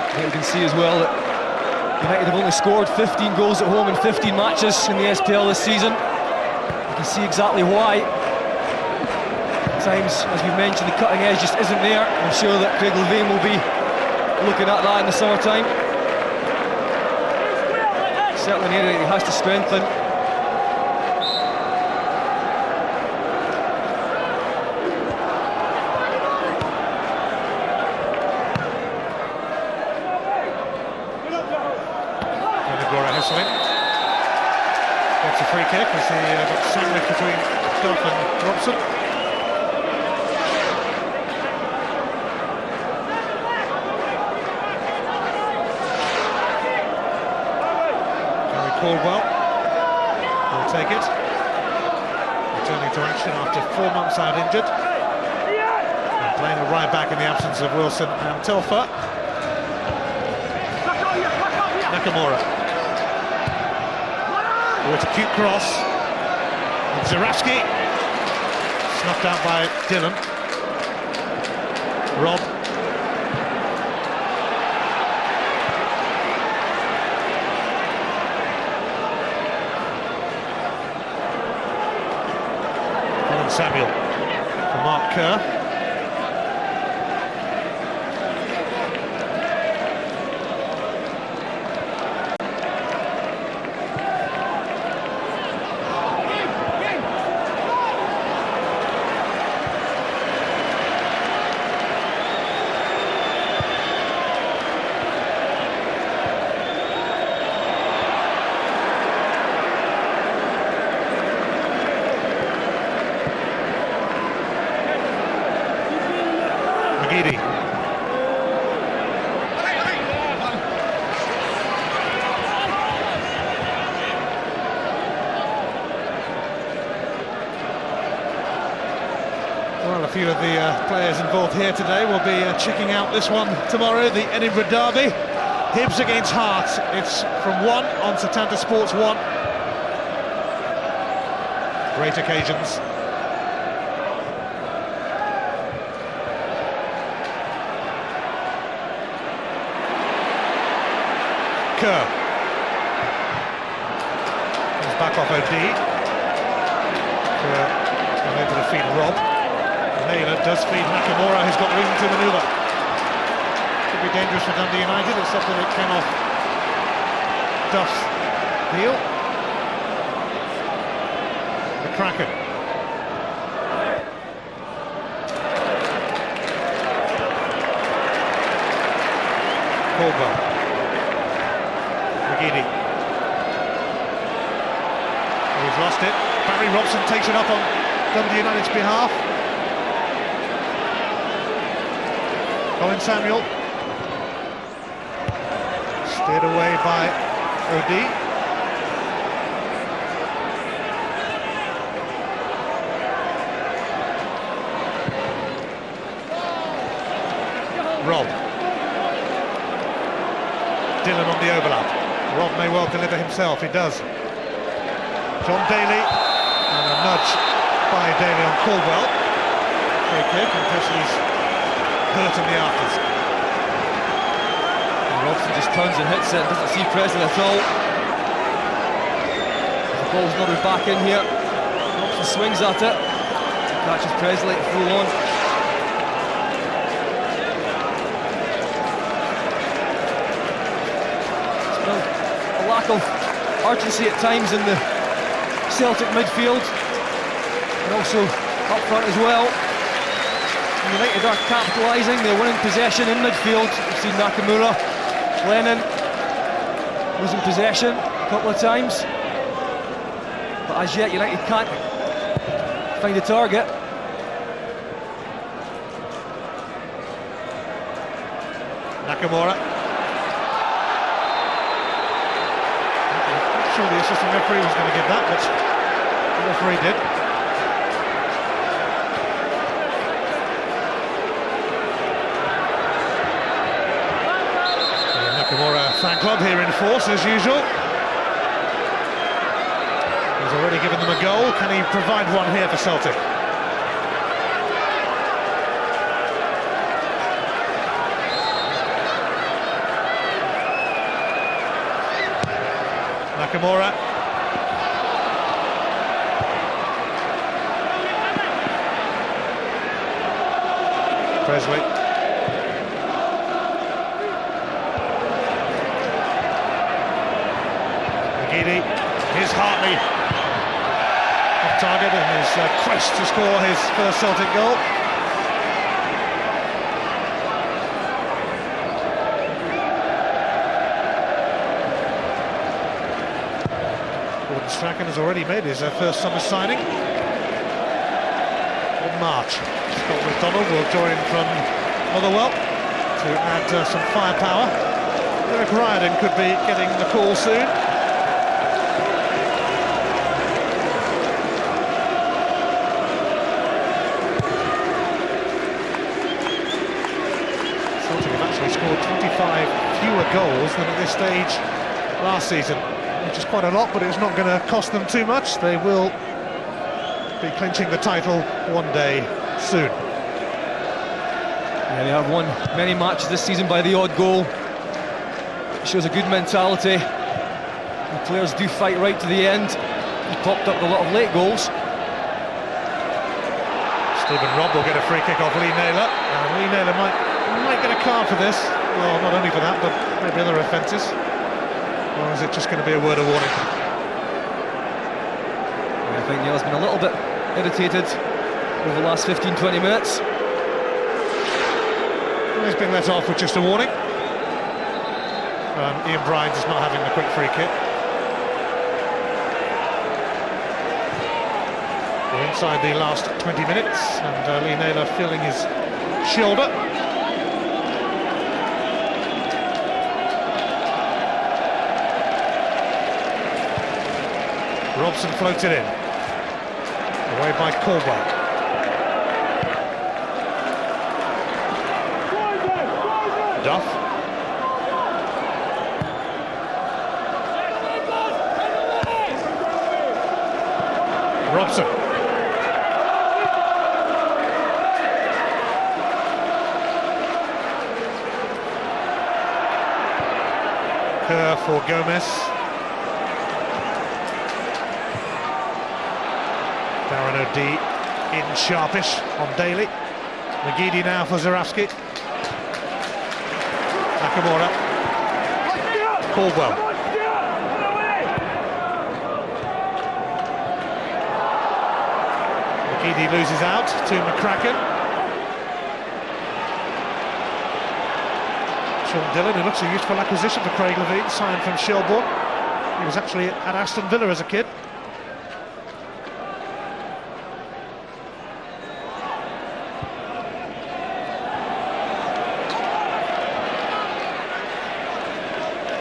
I think we can see as well that United have only scored 15 goals at home in 15 matches in the SPL this season. You can see exactly why. At times, as we've mentioned, the cutting edge just isn't there. I'm sure that Craig Levein will be looking at that in the summertime. Certainly an area he has to strengthen. Gets a free kick as he got sandwiched between Duff and Robson. Caldwell will take it. Returning to action after 4 months out injured. And playing a right back in the absence of Wilson and Telfer. Nakamura. With a cute cross. And Zarafsky. Snuffed out by Dillon. Rob. Samuel for Mark Kerr. Well, a few of the players involved here today will be checking out this one tomorrow, the Edinburgh Derby. Hibs against Hearts. It's from 1 on Setanta Sports 1. Great occasions. Kerr. Comes back off OD. Kerr unable to feed Rob. Naylor does feed Nakamura, who's got reason to manoeuvre. Could be dangerous for Dundee United, except that it came off Duff's heel. The Kraken. Caldwell. McGeady. He's lost it. Barry Robson takes it up on Dundee United's behalf. Colin Samuel. Steered away by OD. Rob. Dillon on the overlap. Rob may well deliver himself, he does. John Daly, and a nudge by Daly on Caldwell. Very clear, he's hurt in the afters. And Robson just turns and hits it, doesn't see Presley at all. The ball's not back in here. Robson swings at it, catches Presley full on. A lack of urgency at times in the Celtic midfield, and also up front as well. United are capitalising, they're winning possession in midfield. You've seen Nakamura, Lennon losing possession a couple of times, but as yet United can't find a target. Nakamura. Sure the assistant referee was going to give that, but the referee did. The Nakamura fan club here in force as usual. He's already given them a goal. Can he provide one here for Celtic? Nakamura. Presley. McGeady. Here's Hartley. Off target and his quest to score his first Celtic goal. Strachan has already made his first summer signing in March. Scott McDonald will join from Motherwell to add some firepower. Eric Riordan could be getting the call soon. 25 fewer goals than at this stage last season, which is quite a lot, but it's not going to cost them too much. They will be clinching the title one day soon. Yeah, they have won many matches this season by the odd goal. It shows a good mentality. The players do fight right to the end. He popped up a lot of late goals. Stephen Robb will get a free kick off Lee Naylor, and Lee Naylor might get a card for this. Well, not only for that, but maybe other offences. Or is it just going to be a word of warning? I think Neil's been a little bit irritated over the last 15-20 minutes. He's been let off with just a warning. Ian Bryant is not having the quick free kick. We're inside the last 20 minutes, and Lee Naylor feeling his shoulder. Robson floats it in. Away by Caldwell. Duff. Robson. Kerr for Gomez. Darren O'D in sharpish on Daly. McGeady now for Zarafsky. Nakamura. Caldwell. McGeady loses out to McCracken. Sean Dillon, who looks a useful acquisition for Craig Levein, signed from Shelbourne. He was actually at Aston Villa as a kid.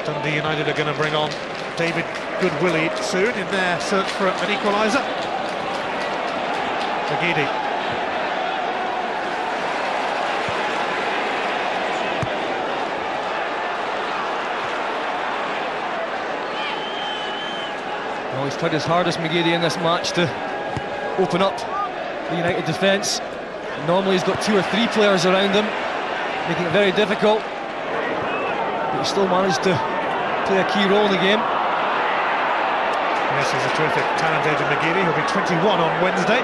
Dundee United are going to bring on David Goodwillie soon in their search for an equaliser. McGeady. Well, he's tried his hardest, McGeady, in this match to open up the United defence. Normally he's got 2 or 3 players around him, making it very difficult. But he still managed to play a key role in the game. Yes, he's a terrific talent, David McGeady. He'll be 21 on Wednesday.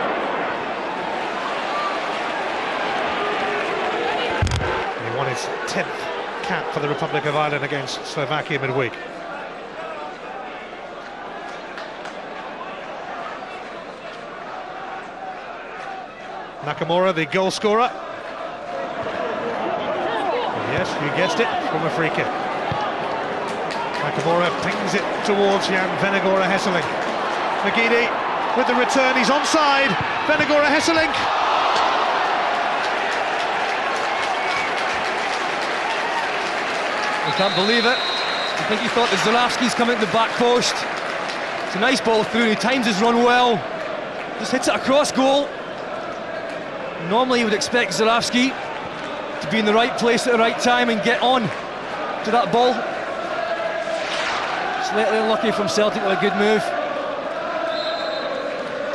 He won his 10th cap for the Republic of Ireland against Slovakia midweek. Nakamura, the goal scorer. Yes, you guessed it, from a free kick. Nakamura pings it towards Jan Venegora Hesselink. McGeady with the return, he's onside. Venegora Hesselink. I can't believe it. I think he thought that Zarafsky's coming to the back post. It's a nice ball through, he times his run well. Just hits it across goal. Normally you would expect Zarafsky to be in the right place at the right time and get on to that ball. Slightly unlucky from Celtic, with a good move.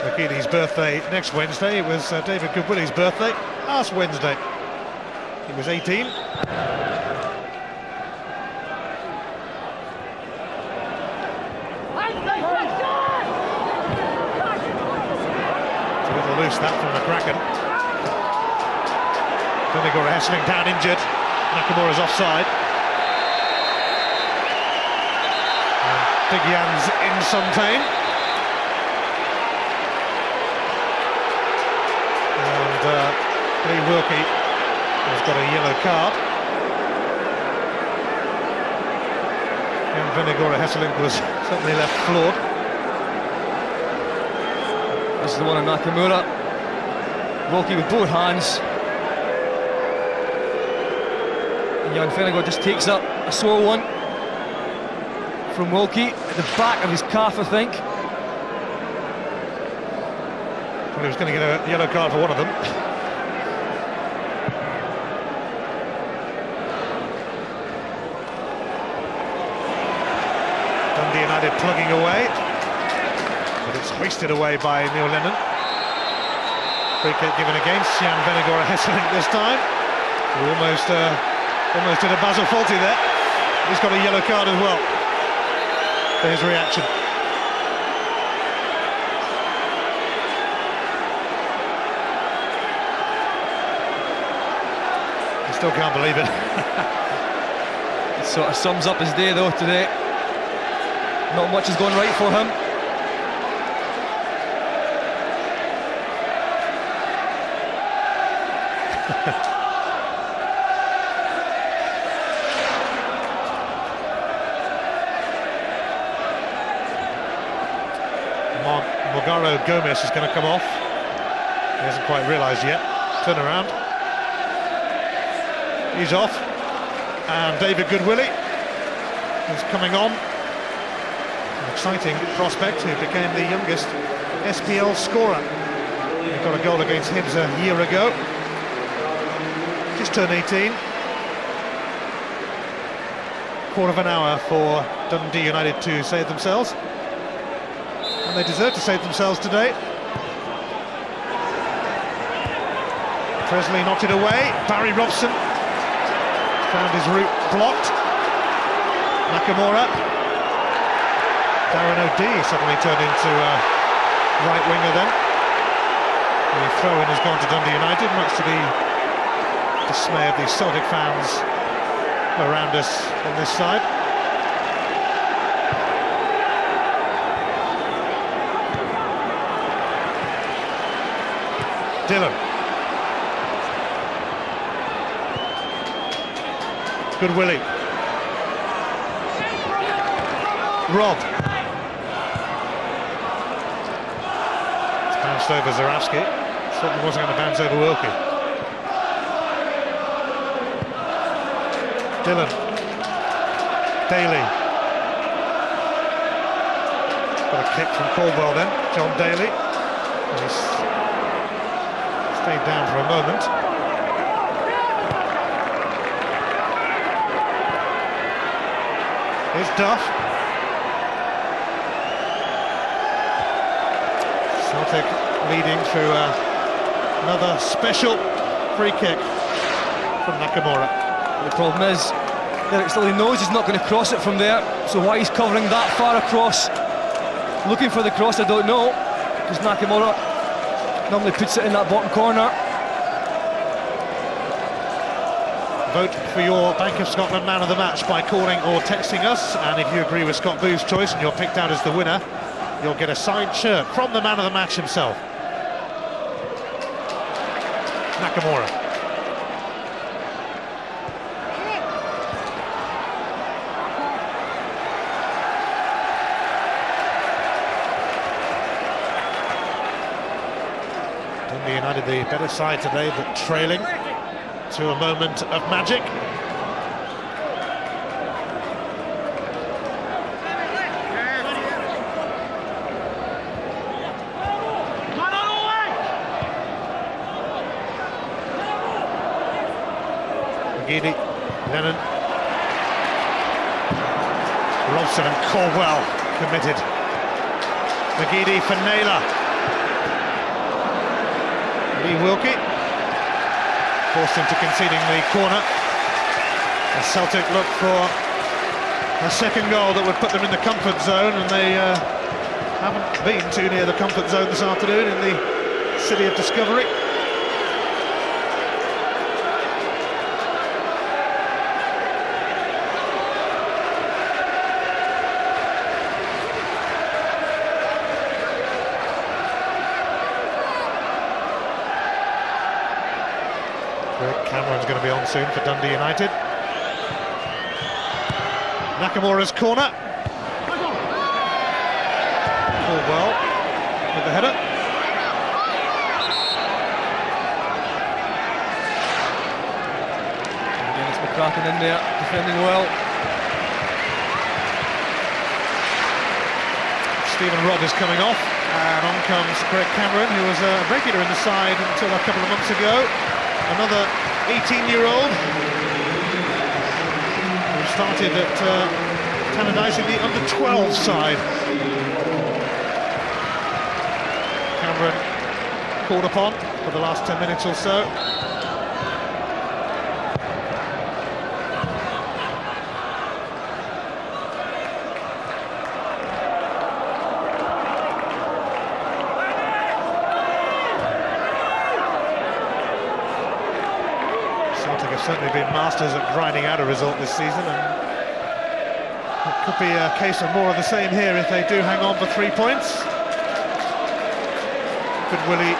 McGeady's birthday next Wednesday. It was David Goodwillie's birthday last Wednesday. He was 18. It's a little loose that from McCracken. Venegora Hesselink down injured. Nakamura's offside. Big Jan's in Sontain. And Lee Wilkie has got a yellow card. And Venegora Hesselink was certainly left floored. This is the one on Nakamura. Wilkie with both hands. And Jan Venegora just takes up a sore one from Wilkie at the back of his calf, I think. Well, he was going to get a yellow card for one of them. United plugging away, but it's hoisted away by Neil Lennon. Free kick given against Jan Vennegoor Hesselink this time. Almost did a Basil Fawlty there. He's got a yellow card as well for his reaction. I still can't believe it. It sort of sums up his day though today. Not much has gone right for him. Morgaro Gomez is going to come off. He hasn't quite realised yet. Turn around. He's off. And David Goodwillie is coming on. An exciting prospect who became the youngest SPL scorer. He got a goal against Hibs a year ago. Just turned 18. Quarter of an hour for Dundee United to save themselves. And they deserve to save themselves today. Presley knocked it away. Barry Robson found his route blocked. Nakamura. Darren O'Dea suddenly turned into a right winger then. The throw-in has gone to Dundee United, much to the dismay of the Celtic fans around us on this side. Dillon. Goodwillie. Rob. It's bounced over Zarafsky. Certainly wasn't going to bounce over Wilkie. Dillon. Daly. Got a kick from Caldwell then. John Daly. He's stayed down for a moment. Here's Duff. Celtic leading through another special free kick from Nakamura. The problem is, Derek Stilly knows he's not going to cross it from there, so why he's covering that far across, looking for the cross, I don't know, because Nakamura normally puts it in that bottom corner. Vote for your Bank of Scotland man of the match by calling or texting us, and if you agree with Scott Booth's choice and you're picked out as the winner, you'll get a signed shirt from the man of the match himself. Nakamura. Dundee United the better side today, but trailing to a moment of magic. McGeady, Lennon, Robson and Caldwell committed. McGeady for Naylor. Lee Wilkie forced into conceding the corner. And Celtic look for a second goal that would put them in the comfort zone, and they haven't been too near the comfort zone this afternoon in the city of Discovery. Cameron's going to be on soon for Dundee United. Nakamura's corner. Caldwell with the header. Again, it's McCracken in there, defending well. Stephen Robb is coming off, and on comes Greg Cameron, who was a regular in the side until a couple of months ago. Another 18-year-old who started at Tannadice in the under-12 side. Cameron called upon for the last 10 minutes or so. Celtic have certainly been masters at grinding out a result this season, and it could be a case of more of the same here if they do hang on for 3 points. Good Willie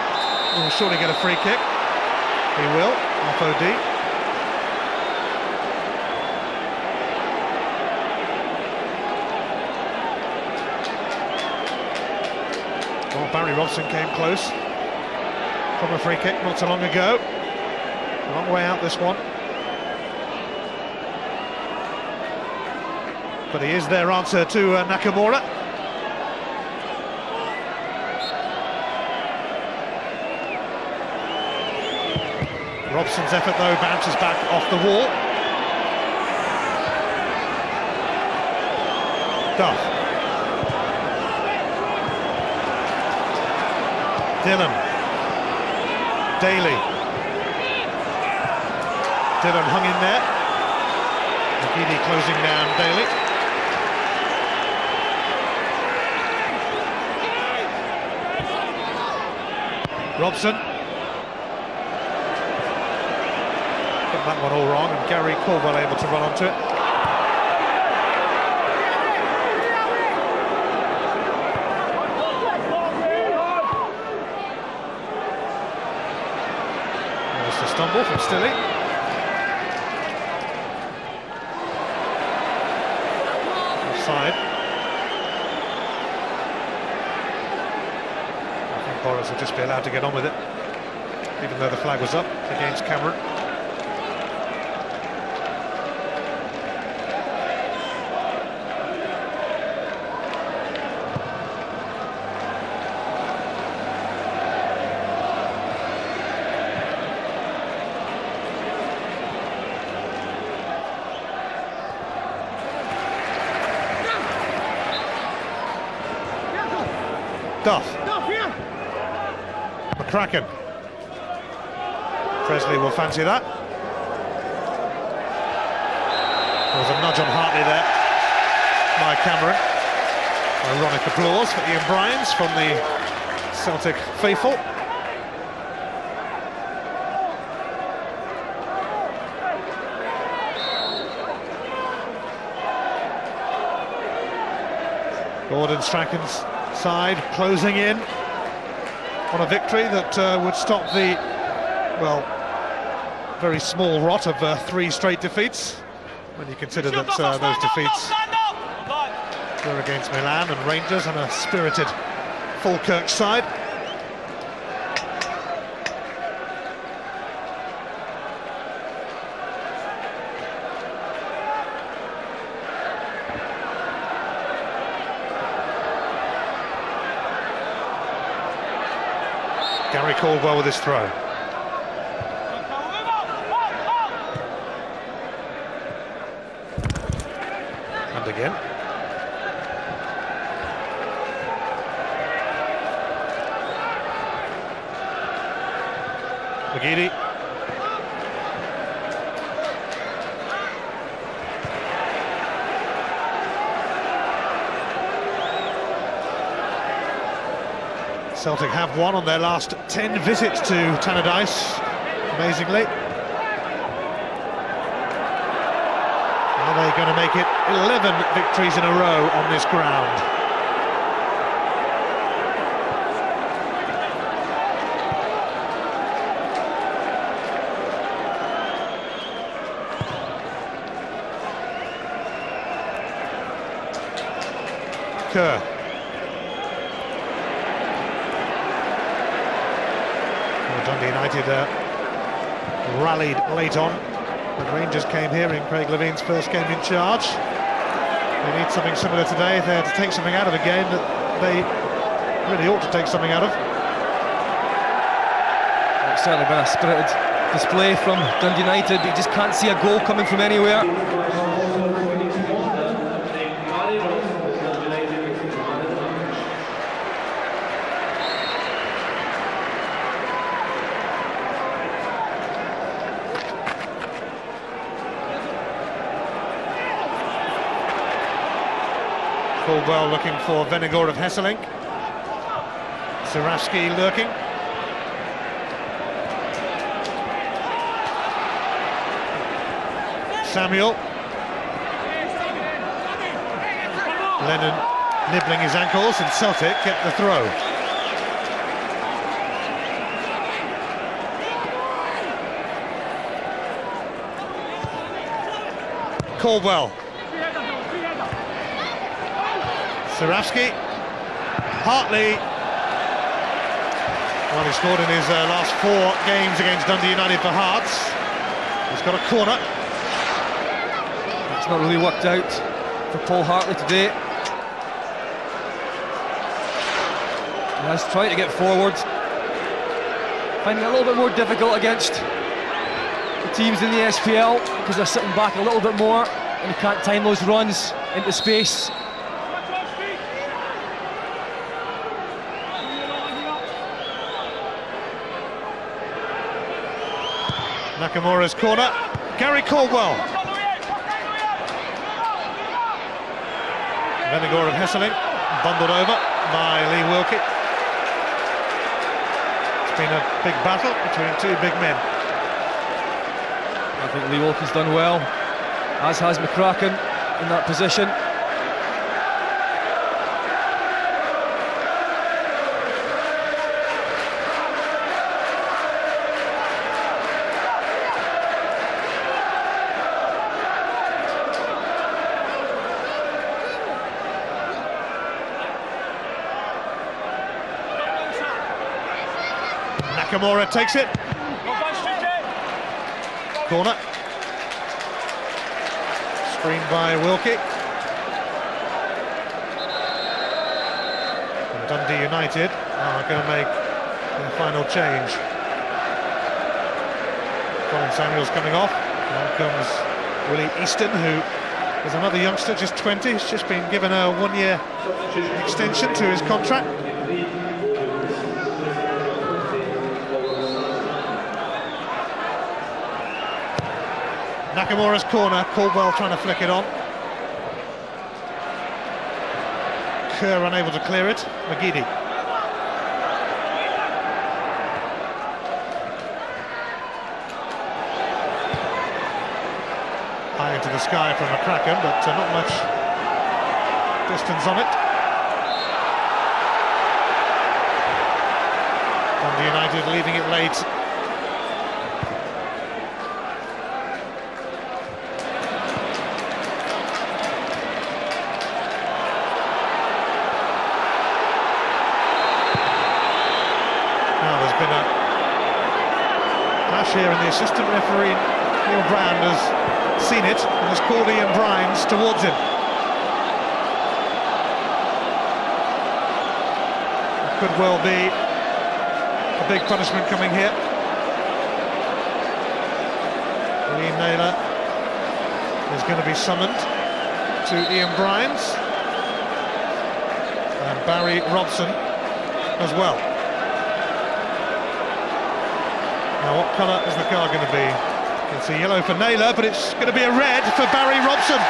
will surely get a free kick. He will, off OD. Well, Barry Robson came close from a free kick not so long ago. Long way out, this one. But he is their answer to Nakamura. Robson's effort, though, bounces back off the wall. Duff. Dillon. Daly. Dillon hung in there. McGeady closing down Daly. Robson. Got that one all wrong, and Gary Caldwell able to run onto it. There's the stumble from Stilly. Offside. I think Boris will just be allowed to get on with it, even though the flag was up against Cameron. Duff. McCracken. Presley will fancy that. There was a nudge on Hartley there by Cameron. Ironic applause for Ian Bryans from the Celtic faithful. Gordon Strachan's side closing in on a victory that would stop the, well, very small rot of 3 straight defeats, when you consider that those defeats were against Milan and Rangers and a spirited Falkirk side. Gary Caldwell with his throw. And again. McGeady. Celtic have won on their last 10 visits to Tannadice, amazingly. Are they going to make it 11 victories in a row on this ground? Kerr. Dundee United rallied late on when Rangers came here in Craig Levine's first game in charge. They need something similar today if they're to take something out of a game that they really ought to take something out of. It's certainly been a spirited display from Dundee United, but you just can't see a goal coming from anywhere. Caldwell looking for Vennegoor of Hesselink. Sarafsky lurking. Samuel. Lennon nibbling his ankles, and Celtic get the throw. Caldwell. Sarafsky. Hartley. Well, he scored in his last 4 games against Dundee United for Hearts. He's got a corner. It's not really worked out for Paul Hartley today. He has tried to get forward, finding it a little bit more difficult against the teams in the SPL because they're sitting back a little bit more and you can't time those runs into space. Nakamura's corner. Gary Caldwell. Vennegoor of Hesselink bundled over by Lee Wilkie. It's been a big battle between 2 big men. I think Lee Wilkie's done well, as has McCracken in that position. Nakamura takes it. Corner. Screened by Wilkie. And Dundee United are going to make their final change. Colin Samuel's coming off. Now comes Willie Easton, who is another youngster, just 20. He's just been given a 1-year extension to his contract. Nakamura's corner, Caldwell trying to flick it on. Kerr unable to clear it, McGeady. High into the sky from McCracken, but not much distance on it. Dundee United leaving it late. Here, and the assistant referee Neil Brand has seen it and has called Ian Bryans towards him. It could well be a big punishment coming here. Lee Naylor is going to be summoned to Ian Bryans, and Barry Robson as well. Now, what colour is the card going to be? It's a yellow for Naylor, but it's going to be a red for Barry Robson.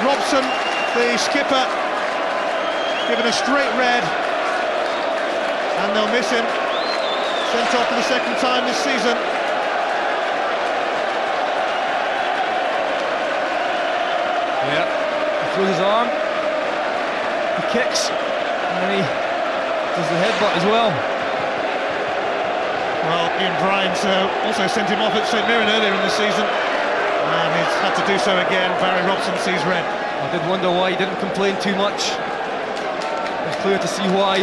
Robson, the skipper, given a straight red, and they'll miss him. Sent off for the 2nd time this season. Yeah, he throws his arm, he kicks, and then he does the headbutt as well. Well, Ian Bryans also sent him off at St Mirren earlier in the season, and he's had to do so again. Barry Robson sees red. I did wonder why he didn't complain too much. It's clear to see why.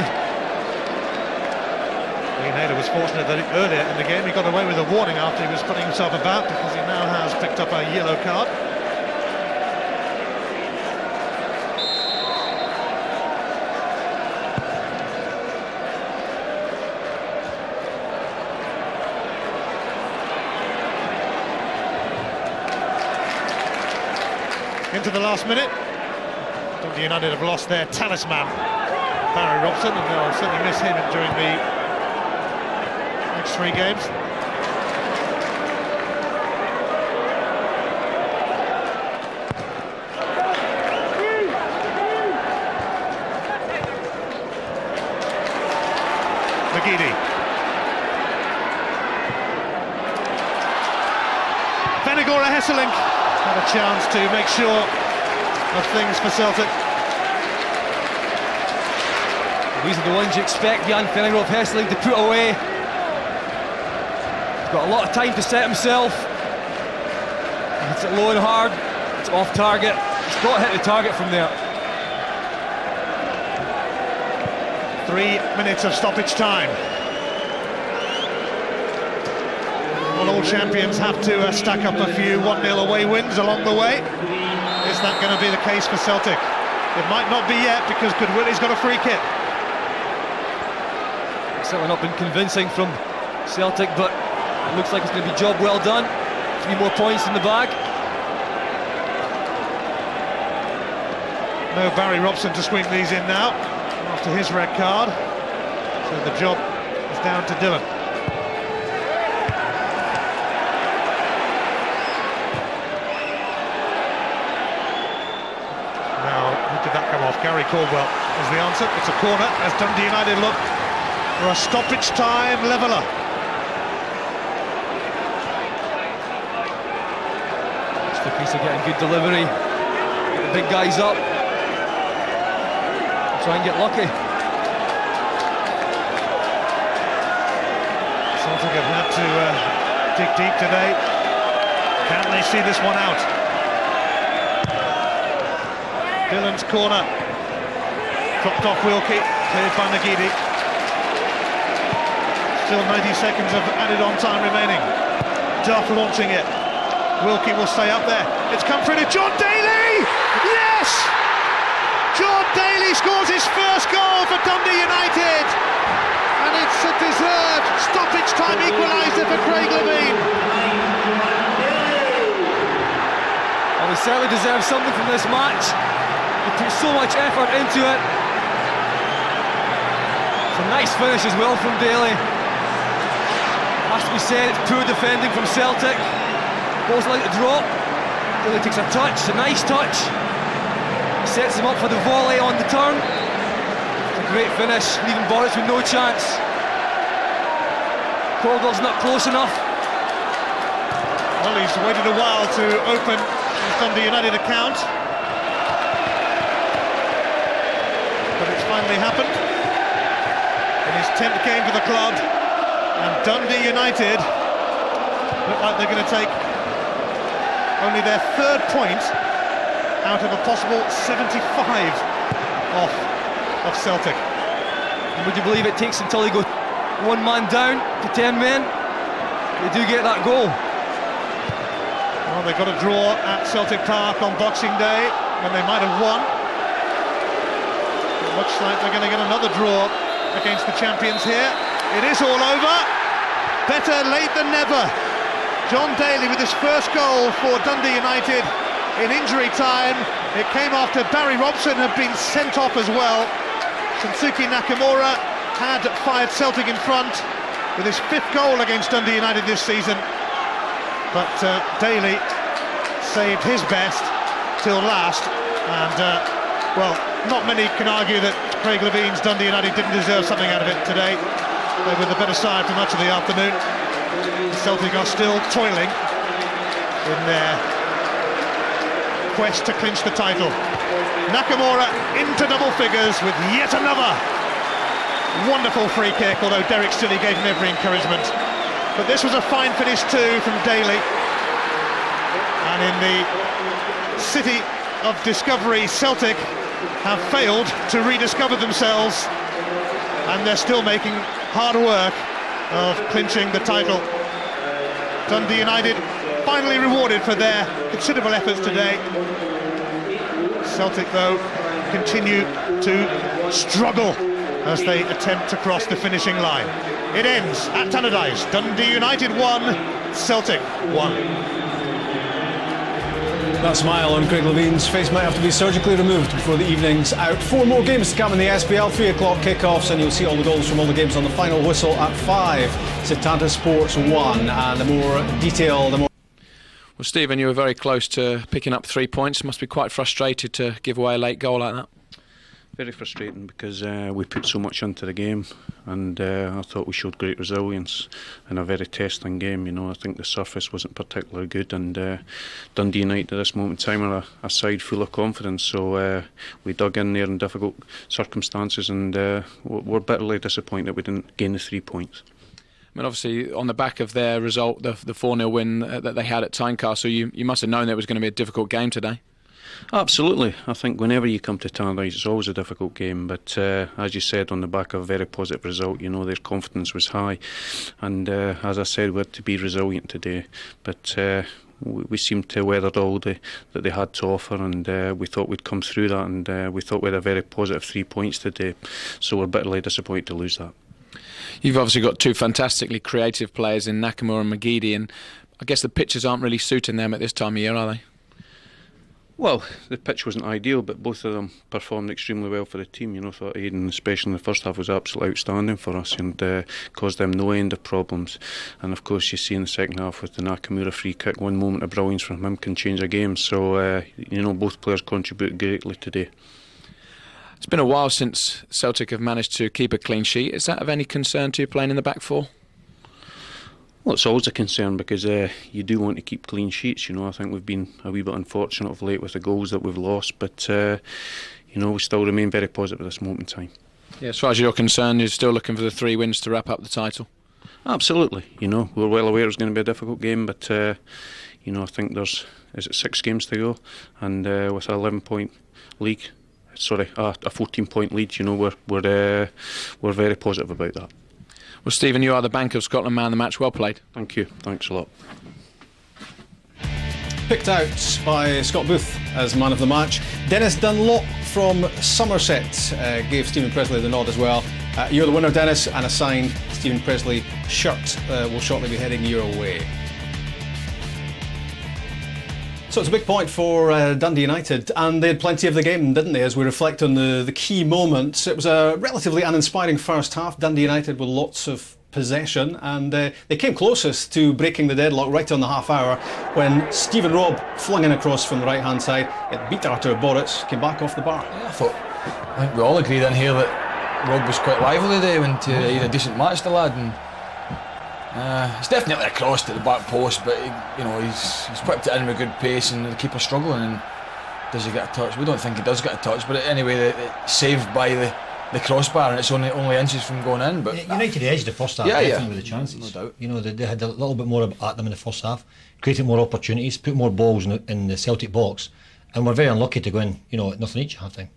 Lee Naylor was fortunate that earlier in the game he got away with a warning after he was putting himself about, because he now has picked up a yellow card. Into the last minute. Dundee United have lost their talisman, Barry Robson, and they'll certainly miss him during the next 3 games. McGeady. Venegora Hesselink had a chance to make sure of things for Celtic. These are the ones you expect Jan Venegora Hesselink to put away. He's got a lot of time to set himself. He hits it low and hard. It's off target. He's got to hit the target from there. 3 minutes of stoppage time. Well, all champions have to stack up a few 1-0 away wins along the way. Is that going to be the case for Celtic? It might not be yet, because Goodwilly's got a free kick. It's certainly not been convincing from Celtic, but it looks like it's going to be job well done. 3 more points in the bag. No Barry Robson to swing these in now after his red card, so the job is down to Dylan. Now, who did that come off? Gary Caldwell is the answer. It's a corner as Dundee United look for a stoppage time leveller. It's the piece of getting good delivery, get the big guys up, try and get lucky. Celtic have had to dig deep today. Can they see this one out? Dylan's corner. Dropped off Wilkie, cleared by McGeady. Still 90 seconds of added on time remaining. Duff launching it. Wilkie will stay up there. It's come through to John Daly! Yes! John Daly scores his first goal for Dundee United, and it's a deserved stoppage time equaliser for Craig Levein. Well, he certainly deserves something from this match. He put so much effort into it. It's a nice finish as well from Daly. Has to be said, it's poor defending from Celtic. Ball's like to drop. Daly takes a touch, a nice touch. Sets him up for the volley on the turn. It's a great finish, leaving Boris with no chance. Caldwell's not close enough. Well, he's waited a while to open his Dundee United account, but it's finally happened in his 10th game for the club, and Dundee United look like they're going to take only their 3rd point out of a possible 75 of Celtic. And would you believe it takes until they go 1 man down to 10 men? They do get that goal. Well, they got a draw at Celtic Park on Boxing Day when they might have won. It looks like they're going to get another draw against the champions here. It is all over. Better late than never. John Daly with his first goal for Dundee United in injury time. It came after Barry Robson had been sent off as well. Shinsuke Nakamura had fired Celtic in front with his 5th goal against Dundee United this season, but Daly saved his best till last, and well, not many can argue that Craig Levein's Dundee United didn't deserve something out of it today. They were the better side for much of the afternoon. Celtic are still toiling in their quest to clinch the title. Nakamura into double figures with yet another wonderful free kick, although Derek Stilley gave him every encouragement. But this was a fine finish too from Daly. And in the city of discovery, Celtic have failed to rediscover themselves, and they're still making hard work of clinching the title. Dundee United finally rewarded for their considerable efforts today. Celtic, though, continue to struggle as they attempt to cross the finishing line. It ends at Tannadice. Dundee United 1, Celtic 1. That smile on Craig Levein's face might have to be surgically removed before the evening's out. 4 more games to come in the SPL, 3 o'clock kickoffs, and you'll see all the goals from all the games on the final whistle at 5. Setanta Sports 1, and the more detail, the more... Well, Stephen, you were very close to picking up 3 points. Must be quite frustrated to give away a late goal like that. Very frustrating because we put so much into the game, and I thought we showed great resilience in a very testing game. I think the surface wasn't particularly good, and Dundee United at this moment in time are a side full of confidence, so we dug in there in difficult circumstances, and we're bitterly disappointed we didn't gain the 3 points. I mean, obviously, on the back of their result, the 4-0 win that they had at Tynecastle, you must have known it was going to be a difficult game today. Absolutely. I think whenever you come to Tannadice, it's always a difficult game, but as you said, on the back of a very positive result, their confidence was high, and as I said, we had to be resilient today, but we seemed to weather all that they had to offer, and we thought we'd come through that, and we thought we had a very positive 3 points today, so we're bitterly disappointed to lose that. You've obviously got two fantastically creative players in Nakamura and McGeady, and I guess the pitches aren't really suiting them at this time of year, are they? Well, the pitch wasn't ideal, but both of them performed extremely well for the team. I thought Aidan, especially in the first half, was absolutely outstanding for us, and caused them no end of problems. And of course, you see in the second half with the Nakamura free kick, one moment of brilliance from him can change a game. So, both players contributed greatly today. It's been a while since Celtic have managed to keep a clean sheet. Is that of any concern to you playing in the back four? Well, it's always a concern because you do want to keep clean sheets. I think we've been a wee bit unfortunate of late with the goals that we've lost, but we still remain very positive at this moment in time. Yeah, as far as you're concerned, you're still looking for the 3 wins to wrap up the title? Absolutely. We're well aware it's going to be a difficult game, but I think there's 6 games to go, and with an 11-point league, a 14-point lead, we're very positive about that. Well, Stephen, you are the Bank of Scotland man of the match. Well played. Thank you. Thanks a lot. Picked out by Scott Booth as man of the match. Dennis Dunlop from Somerset gave Stephen Presley the nod as well. You're the winner, Dennis, and a signed Stephen Presley shirt will shortly be heading your way. So it's a big point for Dundee United, and they had plenty of the game, didn't they, as we reflect on the key moments. It was a relatively uninspiring first half. Dundee United with lots of possession, and they came closest to breaking the deadlock right on the half hour when Stephen Robb flung in across from the right hand side. It beat Artur Boruc, came back off the bar. Yeah, I think we all agreed in here that Robb was quite lively today, went to he had a decent match, the lad, and it's definitely a cross to the back post, but he's whipped it in with good pace, and the keeper struggling. And does he get a touch? We don't think he does get a touch, but anyway, it's saved by the crossbar, and it's only inches from going in. But United edged the first half, definitely with the chances. No doubt. They had a little bit more at them in the first half, created more opportunities, put more balls in the Celtic box, and were very unlucky to go in, at nothing each at half time.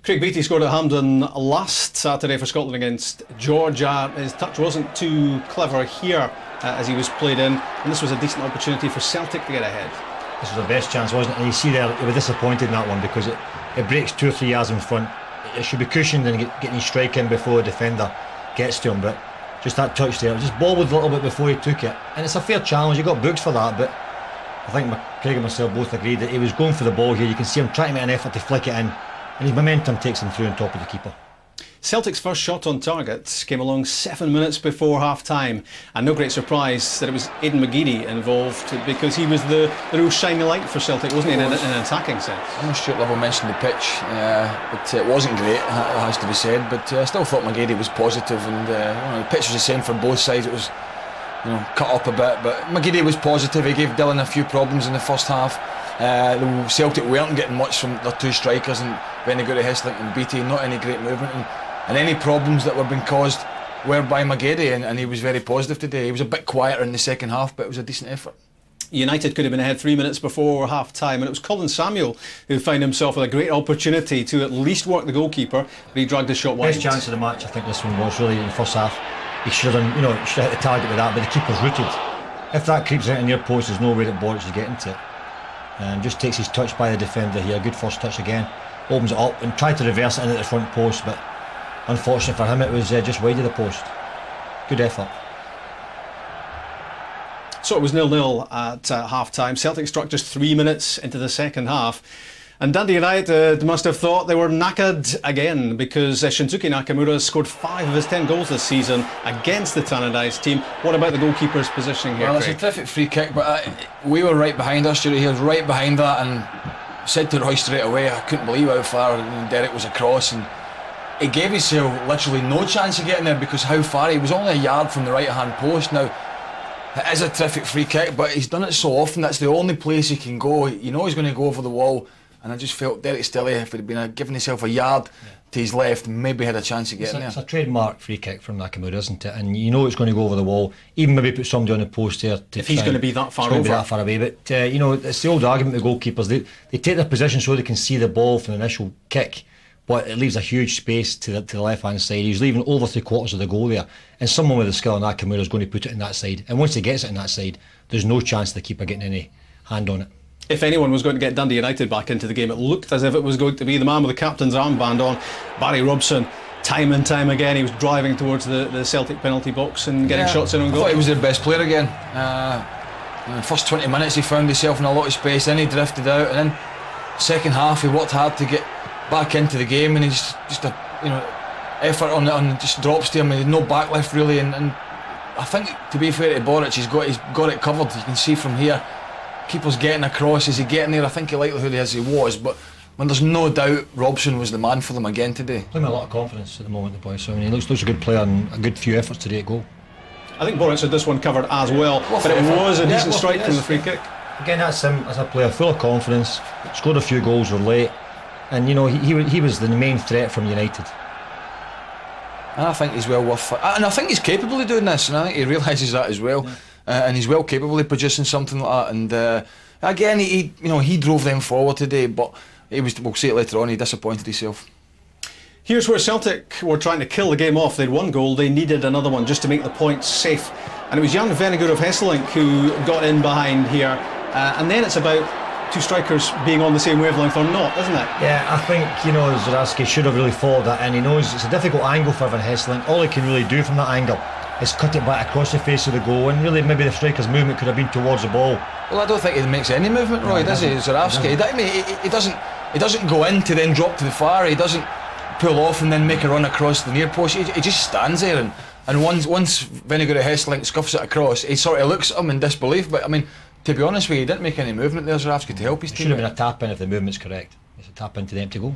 Craig Beattie scored at Hampden last Saturday for Scotland against Georgia. His touch wasn't too clever here as he was played in, and this was a decent opportunity for Celtic to get ahead. This was their best chance, wasn't it? And you see there, they were disappointed in that one because it breaks 2 or 3 yards in front. It should be cushioned and getting his strike in before the defender gets to him, but just that touch there, just bobbled a little bit before he took it. And it's a fair challenge, he got booked for that, but I think Craig and myself both agreed that he was going for the ball here. You can see him trying to make an effort to flick it in, and his momentum takes him through on top of the keeper. Celtic's first shot on target came along 7 minutes before half-time, and no great surprise that it was Aidan McGeady involved because he was the real shining light for Celtic, wasn't he, in an attacking sense? I know Stuart Lovell mentioned the pitch, but it wasn't great, it has to be said, but I still thought McGeady was positive, and the pitch was the same for both sides. It was cut up a bit, but McGeady was positive. He gave Dylan a few problems in the first half. Celtic weren't getting much from their 2 strikers, and Benny Hislop and Beattie, not any great movement, and any problems that were being caused were by McGeady, and he was very positive today. He was a bit quieter in the second half, but it was a decent effort. United could have been ahead 3 minutes before half-time, and it was Colin Samuel who found himself with a great opportunity to at least work the goalkeeper, but he dragged the shot wide. Best chance of the match, I think this one was really in the first half. He should have hit the target with that, but the keeper's rooted. If that creeps out in your post, there's no way that Boruc is getting to it. Just takes his touch by the defender here, good first touch again, opens it up and tried to reverse it into the front post, but unfortunately for him it was just wide of the post. Good effort. So it was 0-0 at half-time. Celtic struck just 3 minutes into the second half. And Dundee United must have thought they were knackered again because Shinsuke Nakamura scored 5 of his 10 goals this season against the Tannadice team. What about the goalkeeper's positioning here, Well, Craig? it's a terrific free kick, but we were right behind us. Stuart, he was right behind that, and said to Roy straight away, I couldn't believe how far Derek was across, and he gave himself literally no chance of getting there because how far he was, only a yard from the right hand post. Now it is a terrific free kick, but he's done it so often, that's the only place he can go. You know he's going to go over the wall, and I just felt Derek Stilly, if he'd been given himself a yard to his left, maybe had a chance of getting there. It's a trademark free kick from Nakamura, isn't it? And you know it's going to go over the wall, even maybe put somebody on the post there if he's going to be that far over. Be that far away. But you know, it's the old argument with goalkeepers, they take their position so they can see the ball from the initial kick, but it leaves a huge space to the left hand side. He's leaving over 3/4 of the goal there, and someone with the skill of Nakamura is going to put it in that side, and once he gets it in that side, there's no chance of the keeper getting any hand on it. If anyone was going to get Dundee United back into the game, it looked as if it was going to be the man with the captain's armband on, Barry Robson. Time and time again he was driving towards the Celtic penalty box and getting shots in on goal. I thought he was their best player again. In the first 20 minutes he found himself in a lot of space, then he drifted out, and then second half he worked hard to get back into the game, and he's just a effort on just drops to him, and he had no backlift really, and I think, to be fair to Boric, he's got it covered. You can see from here, keeper's getting across, is he getting there? I think the likelihood is he was, but when there's no doubt Robson was the man for them again today. Playing with a lot of confidence at the moment, the boy. So I mean, he looks a good player and a good few efforts today at goal. I think Boric had this one covered as well, but it was a decent strike from the free kick. Again, that's him as a player, full of confidence, scored a few goals, were late, and you know he was the main threat from United. And I think he's well worth it, and I think he's capable of doing this, and I think he realises that as well. And he's well capable of producing something like that. And again, he drove them forward today, but we'll see it later on, he disappointed himself. Here's where Celtic were trying to kill the game off. They'd one goal, they needed another one just to make the points safe, and it was Jan Vennegoor of Hesselink who got in behind here, and then it's about two strikers being on the same wavelength or not, isn't it? Yeah, I think Zaraski should have really followed that in. He knows it's a difficult angle for Van Hesselink. All he can really do from that angle is cut it back across the face of the goal, and really maybe the striker's movement could have been towards the ball. Well, I don't think he makes any movement, Roy, does he? Zaraski, he doesn't go in to then drop to the far. He doesn't pull off and then make a run across the near post. He just stands there, and once Vennegoor of Hesselink scuffs it across, he sort of looks at him in disbelief. But I mean, to be honest with you, he didn't make any movement there, Zaraski, to help his team. Should have been a tap in if the movement's correct. It's a tap into the empty goal.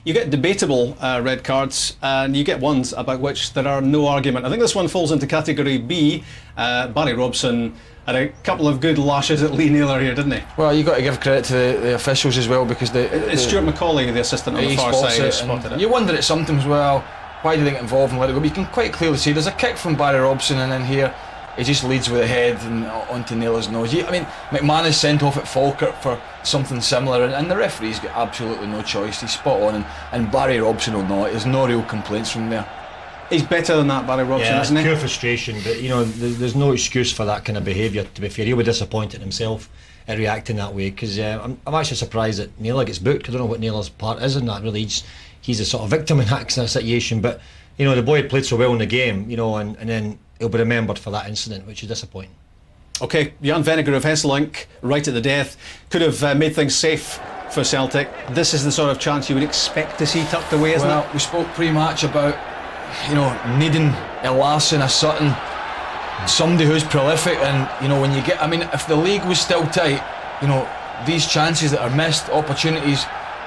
You get debatable red cards, and you get ones about which there are no argument. I think this one falls into category B. Barry Robson had a couple of good lashes at Lee Naylor here, didn't he? Well, you've got to give credit to the officials as well, because it's Stuart McCauley, the assistant on the far side, who spotted it. You wonder at sometimes, well, why do they get involved and let it go? But you can quite clearly see there's a kick from Barry Robson, and then here he just leads with the head and onto Naylor's nose. I mean, McMahon is sent off at Falkirk for something similar, and the referee's got absolutely no choice. He's spot on, and Barry Robson will not. There's no real complaints from there. He's better than that, Barry Robson, yeah, isn't he? Pure frustration, but there's no excuse for that kind of behaviour. To be fair, he'll be disappointed himself at reacting that way, because I'm actually surprised that Naylor gets booked. I don't know what Naylor's part is in that. Really, he's a sort of victim in that situation. But the boy had played so well in the game, and then he'll be remembered for that incident, which is disappointing. OK, Jan Vennegoor of Hesselink, right at the death, could have made things safe for Celtic. This is the sort of chance you would expect to see tucked away, isn't it? We spoke pre-match about needing a Larson, a Sutton, somebody who's prolific, and when you get, if the league was still tight, these chances that are missed, opportunities,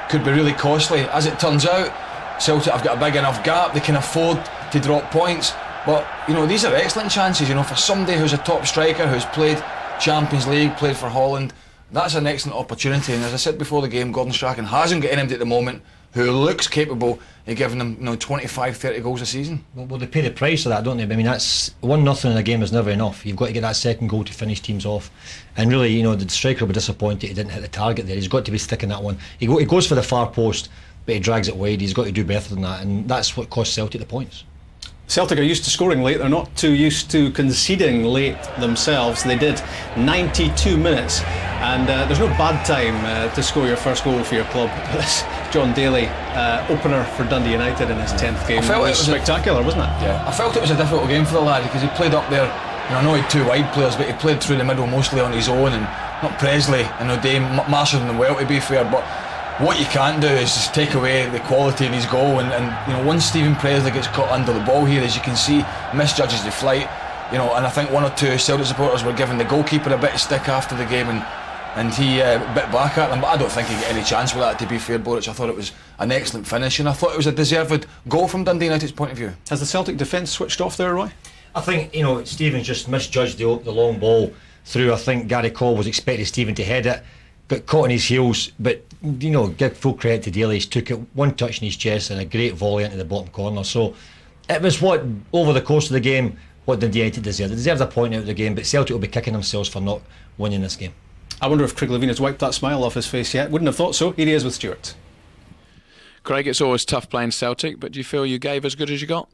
could be really costly. As it turns out, Celtic have got a big enough gap, they can afford to drop points. But these are excellent chances, for somebody who's a top striker, who's played Champions League, played for Holland. That's an excellent opportunity, and as I said before the game, Gordon Strachan hasn't got anybody at the moment who looks capable of giving them 25-30 goals a season. Well, they pay the price of that, don't they? That's 1-0 in a game is never enough. You've got to get that second goal to finish teams off, and really, the striker will be disappointed he didn't hit the target there. He's got to be sticking that one. He goes for the far post, but he drags it wide. He's got to do better than that, and that's what cost Celtic the points. Celtic are used to scoring late, they're not too used to conceding late themselves. They did 92 minutes, and there's no bad time to score your first goal for your club. This John Daly, opener for Dundee United in his 10th game, it was spectacular, wasn't it? Yeah, I felt it was a difficult game for the lad, because he played up there. I know he had two wide players, but he played through the middle mostly on his own, and not Presley and O'Day mastered them well, to be fair. But what you can't do is just take away the quality of his goal, and once Stephen Presley gets caught under the ball here, as you can see, misjudges the flight, and I think one or two Celtic supporters were giving the goalkeeper a bit of stick after the game, and and he bit back at them, but I don't think he got any chance with that, to be fair, Boric. I thought it was an excellent finish, and I thought it was a deserved goal from Dundee United's point of view. Has the Celtic defence switched off there, Roy? I think, Stephen just misjudged the long ball through. I think Gary Cole was expecting Stephen to head it, got caught on his heels, but give full credit to Daly. He's took it one touch in his chest and a great volley into the bottom corner. So it was over the course of the game, what Dundee United deserved. They deserved a point out of the game, but Celtic will be kicking themselves for not winning this game. I wonder if Craig Levein has wiped that smile off his face yet. Wouldn't have thought so. Here he is with Stuart. Craig, it's always tough playing Celtic, but do you feel you gave as good as you got?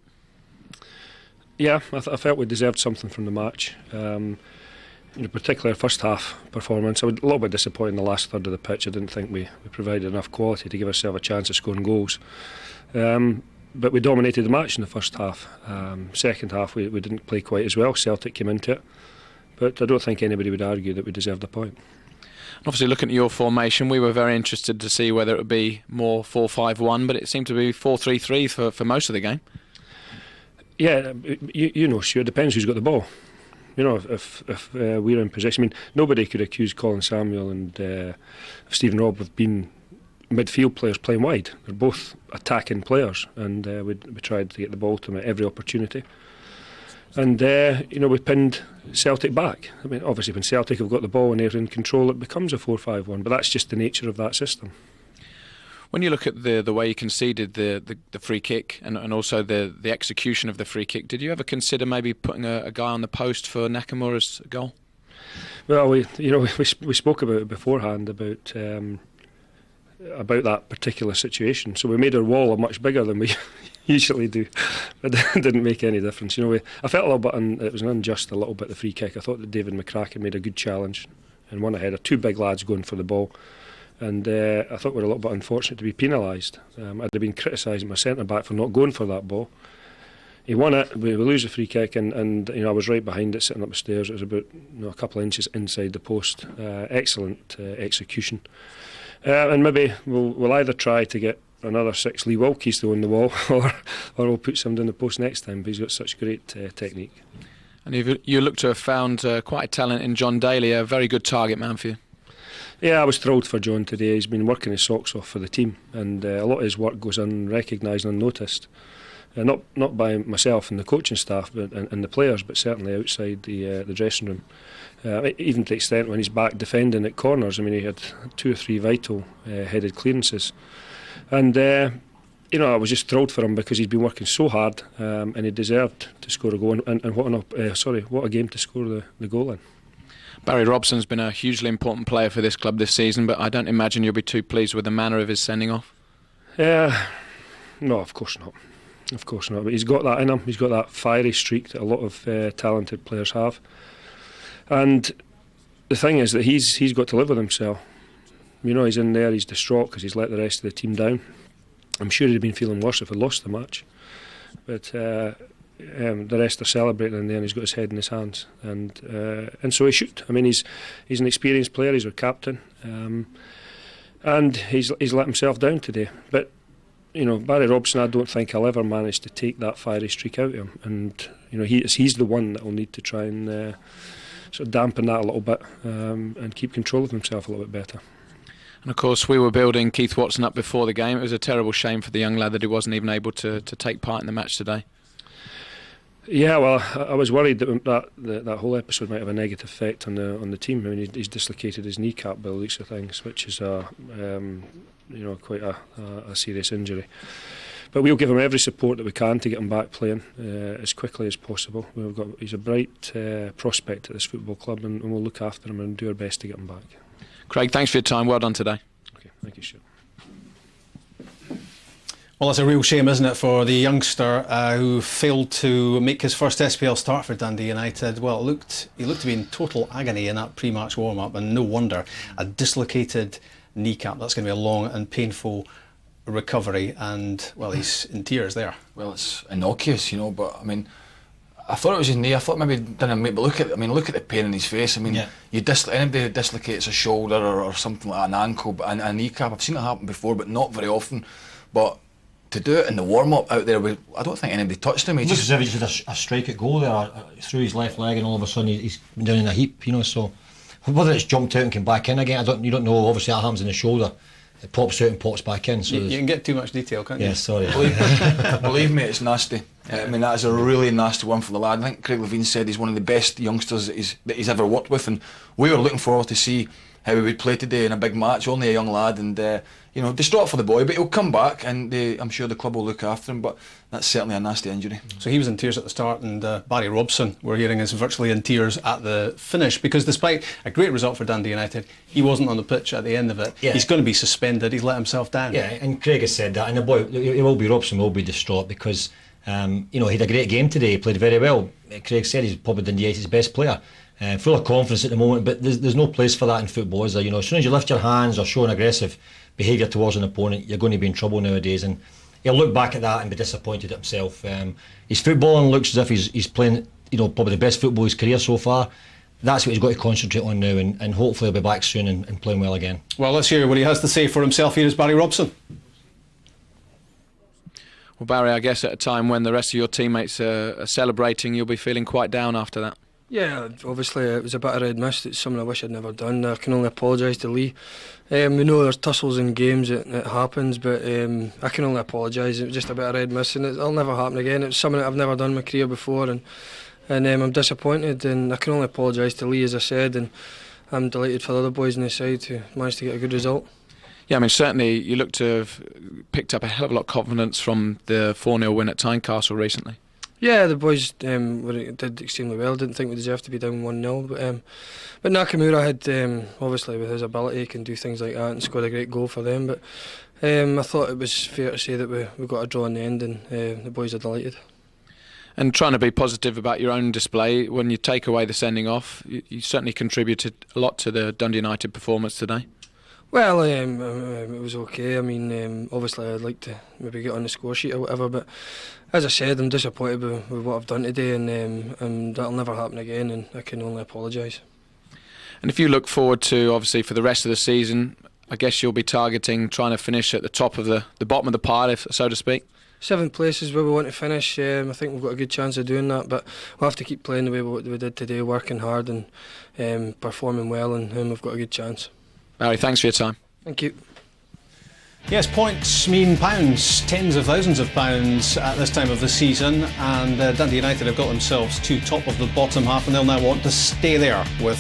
Yeah, I felt we deserved something from the match. Particularly our first half performance. I was a little bit disappointed in the last third of the pitch. I didn't think we provided enough quality to give ourselves a chance of scoring goals. But we dominated the match in the first half. Second half we didn't play quite as well. Celtic came into it. But I don't think anybody would argue that we deserved a point. Obviously, looking at your formation, we were very interested to see whether it would be more 4-5-1, but it seemed to be 4-3-3 for most of the game. Yeah, sure, it depends who's got the ball. If we're in possession, nobody could accuse Colin Samuel and Stephen Robb of being midfield players playing wide. They're both attacking players, and we tried to get the ball to them at every opportunity. And we pinned Celtic back. Obviously when Celtic have got the ball and they're in control, it becomes a 4-5-1, but that's just the nature of that system. When you look at the way you conceded the free kick and also the execution of the free kick, did you ever consider maybe putting a guy on the post for Nakamura's goal? Well, we spoke about it beforehand about that particular situation. So we made our wall much bigger than we usually do, but it didn't make any difference. I felt a little bit it was unjust a little bit, the free kick. I thought that David McCracken made a good challenge and won ahead of two big lads going for the ball. And I thought we were a little bit unfortunate to be penalised. I'd have been criticising my centre-back for not going for that ball. He won it, we lose the free kick, and I was right behind it, sitting up the stairs. It was about a couple of inches inside the post. Excellent execution. And maybe we'll either try to get another 6 Lee Wilkies to win the wall, or we'll put somebody in the post next time, but he's got such great technique. And you look to have found quite a talent in John Daly, a very good target man for you. Yeah, I was thrilled for John today. He's been working his socks off for the team, and a lot of his work goes unrecognised and unnoticed. Not by myself and the coaching staff and the players, but certainly outside the dressing room. Even to the extent when he's back defending at corners, he had 2 or 3 vital headed clearances. And I was just thrilled for him because he's been working so hard, and he deserved to score a goal. And what a game to score the goal in. Barry Robson's been a hugely important player for this club this season, but I don't imagine you'll be too pleased with the manner of his sending off. No, of course not. Of course not. But he's got that in him. He's got that fiery streak that a lot of talented players have. And the thing is that he's got to live with himself. He's in there, he's distraught because he's let the rest of the team down. I'm sure he'd have been feeling worse if he'd lost the match. But the rest are celebrating in there, and he's got his head in his hands, and so he should. He's an experienced player. He's our captain, and he's let himself down today. But Barry Robson, I don't think I'll ever manage to take that fiery streak out of him, and he's the one that will need to try and sort of dampen that a little bit and keep control of himself a little bit better. And of course, we were building Keith Watson up before the game. It was a terrible shame for the young lad that he wasn't even able to take part in the match today. Yeah, well, I was worried that whole episode might have a negative effect on the team. He's dislocated his kneecap by the looks of things, which is quite a serious injury. But we'll give him every support that we can to get him back playing as quickly as possible. He's a bright prospect at this football club, and we'll look after him and do our best to get him back. Craig, thanks for your time. Well done today. Okay, thank you, Stuart. Well, it's a real shame, isn't it, for the youngster who failed to make his first SPL start for Dundee United. Well, he looked to be in total agony in that pre-match warm-up, and no wonder. A dislocated kneecap. That's going to be a long and painful recovery, and, well, he's in tears there. Well, it's innocuous, but I thought it was his knee. I thought maybe didn't make, but look at the pain in his face. Anybody who dislocates a shoulder or something like an ankle, a kneecap, I've seen it happen before, but not very often. But to do it in the warm-up out there, I don't think anybody touched him. He looks as if he just had a strike at goal there through his left leg, and all of a sudden he's down in a heap, so whether it's jumped out and came back in again, you don't know. Obviously that happens in the shoulder, it pops out and pops back in. So you can get too much detail, can't you? Yeah, sorry. Believe me, it's nasty. I mean, that is a really nasty one for the lad. I think Craig Levein said he's one of the best youngsters that he's ever worked with, and we were looking forward to see how he would play today in a big match. Only a young lad, and distraught for the boy, but he'll come back, and I'm sure the club will look after him. But that's certainly a nasty injury. So he was in tears at the start, and Barry Robson, we're hearing, is virtually in tears at the finish, because despite a great result for Dundee United, he wasn't on the pitch at the end of it. Yeah. He's going to be suspended. He's let himself down. Yeah, and Craig has said that, and the boy, Robson will be distraught, because he had a great game today. He played very well. Craig said he's probably Dundee United's best player. Full of confidence at the moment, but there's no place for that in football, is there? As soon as you lift your hands or show an aggressive behaviour towards an opponent, you're going to be in trouble nowadays, and he'll look back at that and be disappointed at himself. His footballing looks as if he's playing, probably the best football of his career so far. That's what he's got to concentrate on now, and hopefully he'll be back soon and playing well again. Well, let's hear what he has to say for himself. Here is Barry Robson. Well, Barry, I guess at a time when the rest of your teammates are celebrating, you'll be feeling quite down after that. Yeah, obviously it was a bit of red mist. It's something I wish I'd never done. I can only apologise to Lee. We know there's tussles in games, it happens, but I can only apologise. It was just a bit of red mist, and it'll never happen again. It's something that I've never done in my career before, and I'm disappointed, and I can only apologise to Lee, as I said, and I'm delighted for the other boys on the side who managed to get a good result. Yeah, I mean, certainly you look to have picked up a hell of a lot of confidence from the 4-0 win at Tynecastle recently. Yeah, the boys did extremely well. Didn't think we deserved to be down 1-0, but Nakamura had, obviously with his ability, he can do things like that and scored a great goal for them. But I thought it was fair to say that we got a draw in the end, and the boys are delighted. And trying to be positive about your own display, when you take away the sending off, you certainly contributed a lot to the Dundee United performance today. Well, it was okay. I mean, obviously I'd like to maybe get on the score sheet or whatever, but as I said, I'm disappointed with what I've done today, and that'll never happen again, and I can only apologise. And if you look forward to, obviously, for the rest of the season, I guess you'll be targeting trying to finish at the top of the bottom of the pile, if so to speak. 7th place is where we want to finish. I think we've got a good chance of doing that, but we'll have to keep playing the way we did today, working hard and performing well, and we've got a good chance. Barry, thanks for your time. Thank you. Yes, points mean pounds, tens of thousands of pounds at this time of the season, and Dundee United have got themselves to top of the bottom half, and they'll now want to stay there with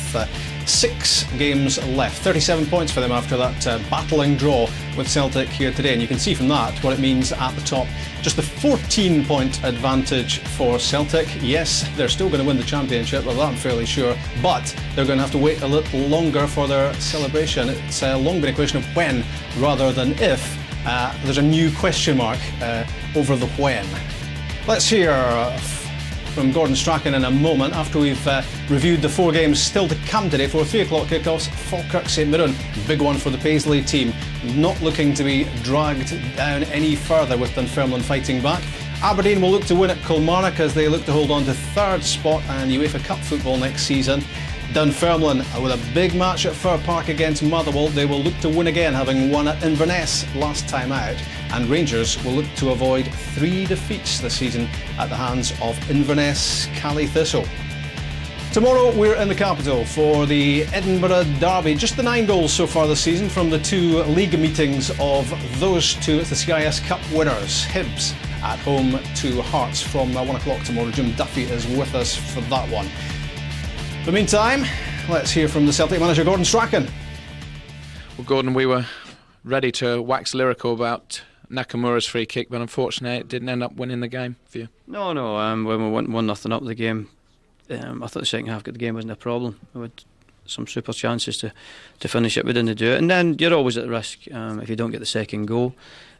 6 games left. 37 points for them after that battling draw with Celtic here today, and you can see from that what it means at the top. Just a 14-point advantage for Celtic. Yes, they're still going to win the championship, well, that I'm fairly sure, but they're going to have to wait a little longer for their celebration. It's long been a question of when rather than if. There's a new question mark over the when. Let's hear from Gordon Strachan in a moment after we've reviewed the 4 games still to come today for 3 o'clock kickoffs. Falkirk St Mirren, big one for the Paisley team, not looking to be dragged down any further with Dunfermline fighting back. Aberdeen will look to win at Kilmarnock as they look to hold on to 3rd spot and UEFA Cup football next season. Dunfermline with a big match at Fir Park against Motherwell. They will look to win again, having won at Inverness last time out. And Rangers will look to avoid 3 defeats this season at the hands of Inverness Cally Thistle. Tomorrow we're in the capital for the Edinburgh Derby. Just the 9 goals so far this season from the 2 league meetings of those 2. It's the CIS Cup winners. Hibs at home to Hearts from 1 o'clock tomorrow. Jim Duffy is with us for that one. In the meantime, let's hear from the Celtic manager, Gordon Strachan. Well, Gordon, we were ready to wax lyrical about Nakamura's free kick, but unfortunately it didn't end up winning the game for you. No. When we went 1-0 up the game, I thought the second half of the game wasn't a problem. We had some super chances to finish it. We didn't do it, and then you're always at risk if you don't get the second goal.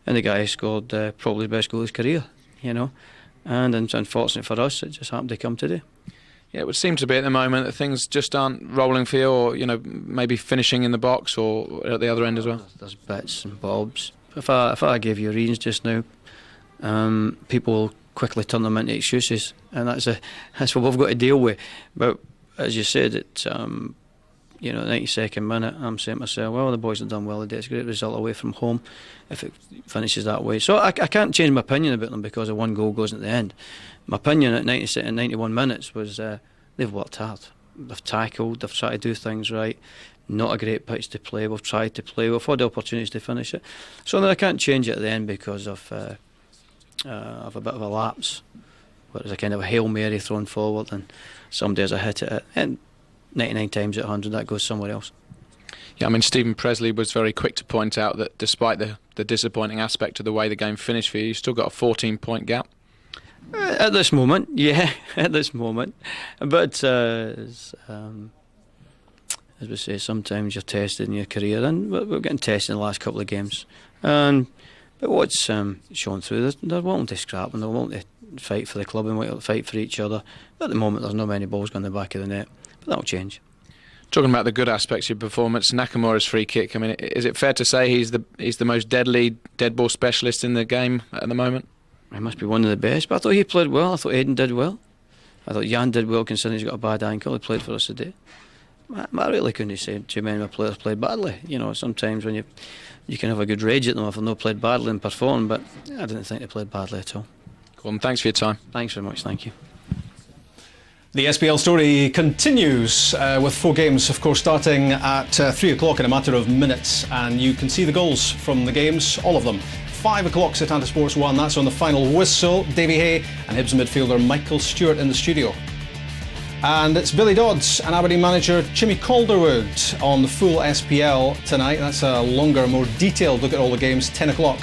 And the guy scored probably the best goal of his career, And it's unfortunate for us, it just happened to come today. Yeah, it would seem to be at the moment that things just aren't rolling for you, or maybe finishing in the box or at the other end as well. There's bits and bobs. If I gave you reasons just now, people will quickly turn them into excuses, and that's what we've got to deal with. But as you said, it's 92nd minute, I'm saying to myself, well, the boys have done well today. It's a great result away from home if it finishes that way. So I can't change my opinion about them because of 1 goal goes at the end. My opinion at 91 minutes was they've worked hard. they've tackled, they've tried to do things right. Not a great pitch to play. We've tried to play. We've had the opportunities to finish it. So then I can't change it at the end because of a bit of a lapse. Where it was a kind of a Hail Mary thrown forward and somebody has a hit at it. And 99 times out of 100 that goes somewhere else. Yeah, I mean, Stephen Presley was very quick to point out that despite the disappointing aspect of the way the game finished for you, you've still got a 14-point gap. At this moment, yeah, at this moment. But as we say, sometimes you're tested in your career, and we're getting tested in the last couple of games. But what's shown through, they're wanting to scrap and they're wanting to fight for the club and wanting to fight for each other. At the moment, there's not many balls going in the back of the net, but that'll change. Talking about the good aspects of your performance, Nakamura's free kick. I mean, is it fair to say he's the most deadly dead ball specialist in the game at the moment? He must be one of the best. But I thought he played well. I thought Aiden did well. I thought Jan did well, considering he's got a bad ankle. He played for us today. I really couldn't say too many of my players played badly. You know, sometimes when you can have a good rage at them if they've not played badly and performed, but I didn't think they played badly at all. Gordon, thanks for your time. Thanks very much. Thank you. The SPL story continues with 4 games, of course, starting at 3 o'clock in a matter of minutes. And you can see the goals from the games, all of them. 5 o'clock, Setanta Sports 1, that's on the final whistle. Davy Hay and Hibs midfielder Michael Stewart in the studio. And it's Billy Dodds and Aberdeen manager Jimmy Calderwood on the full SPL tonight. That's a longer, more detailed look at all the games, 10 o'clock.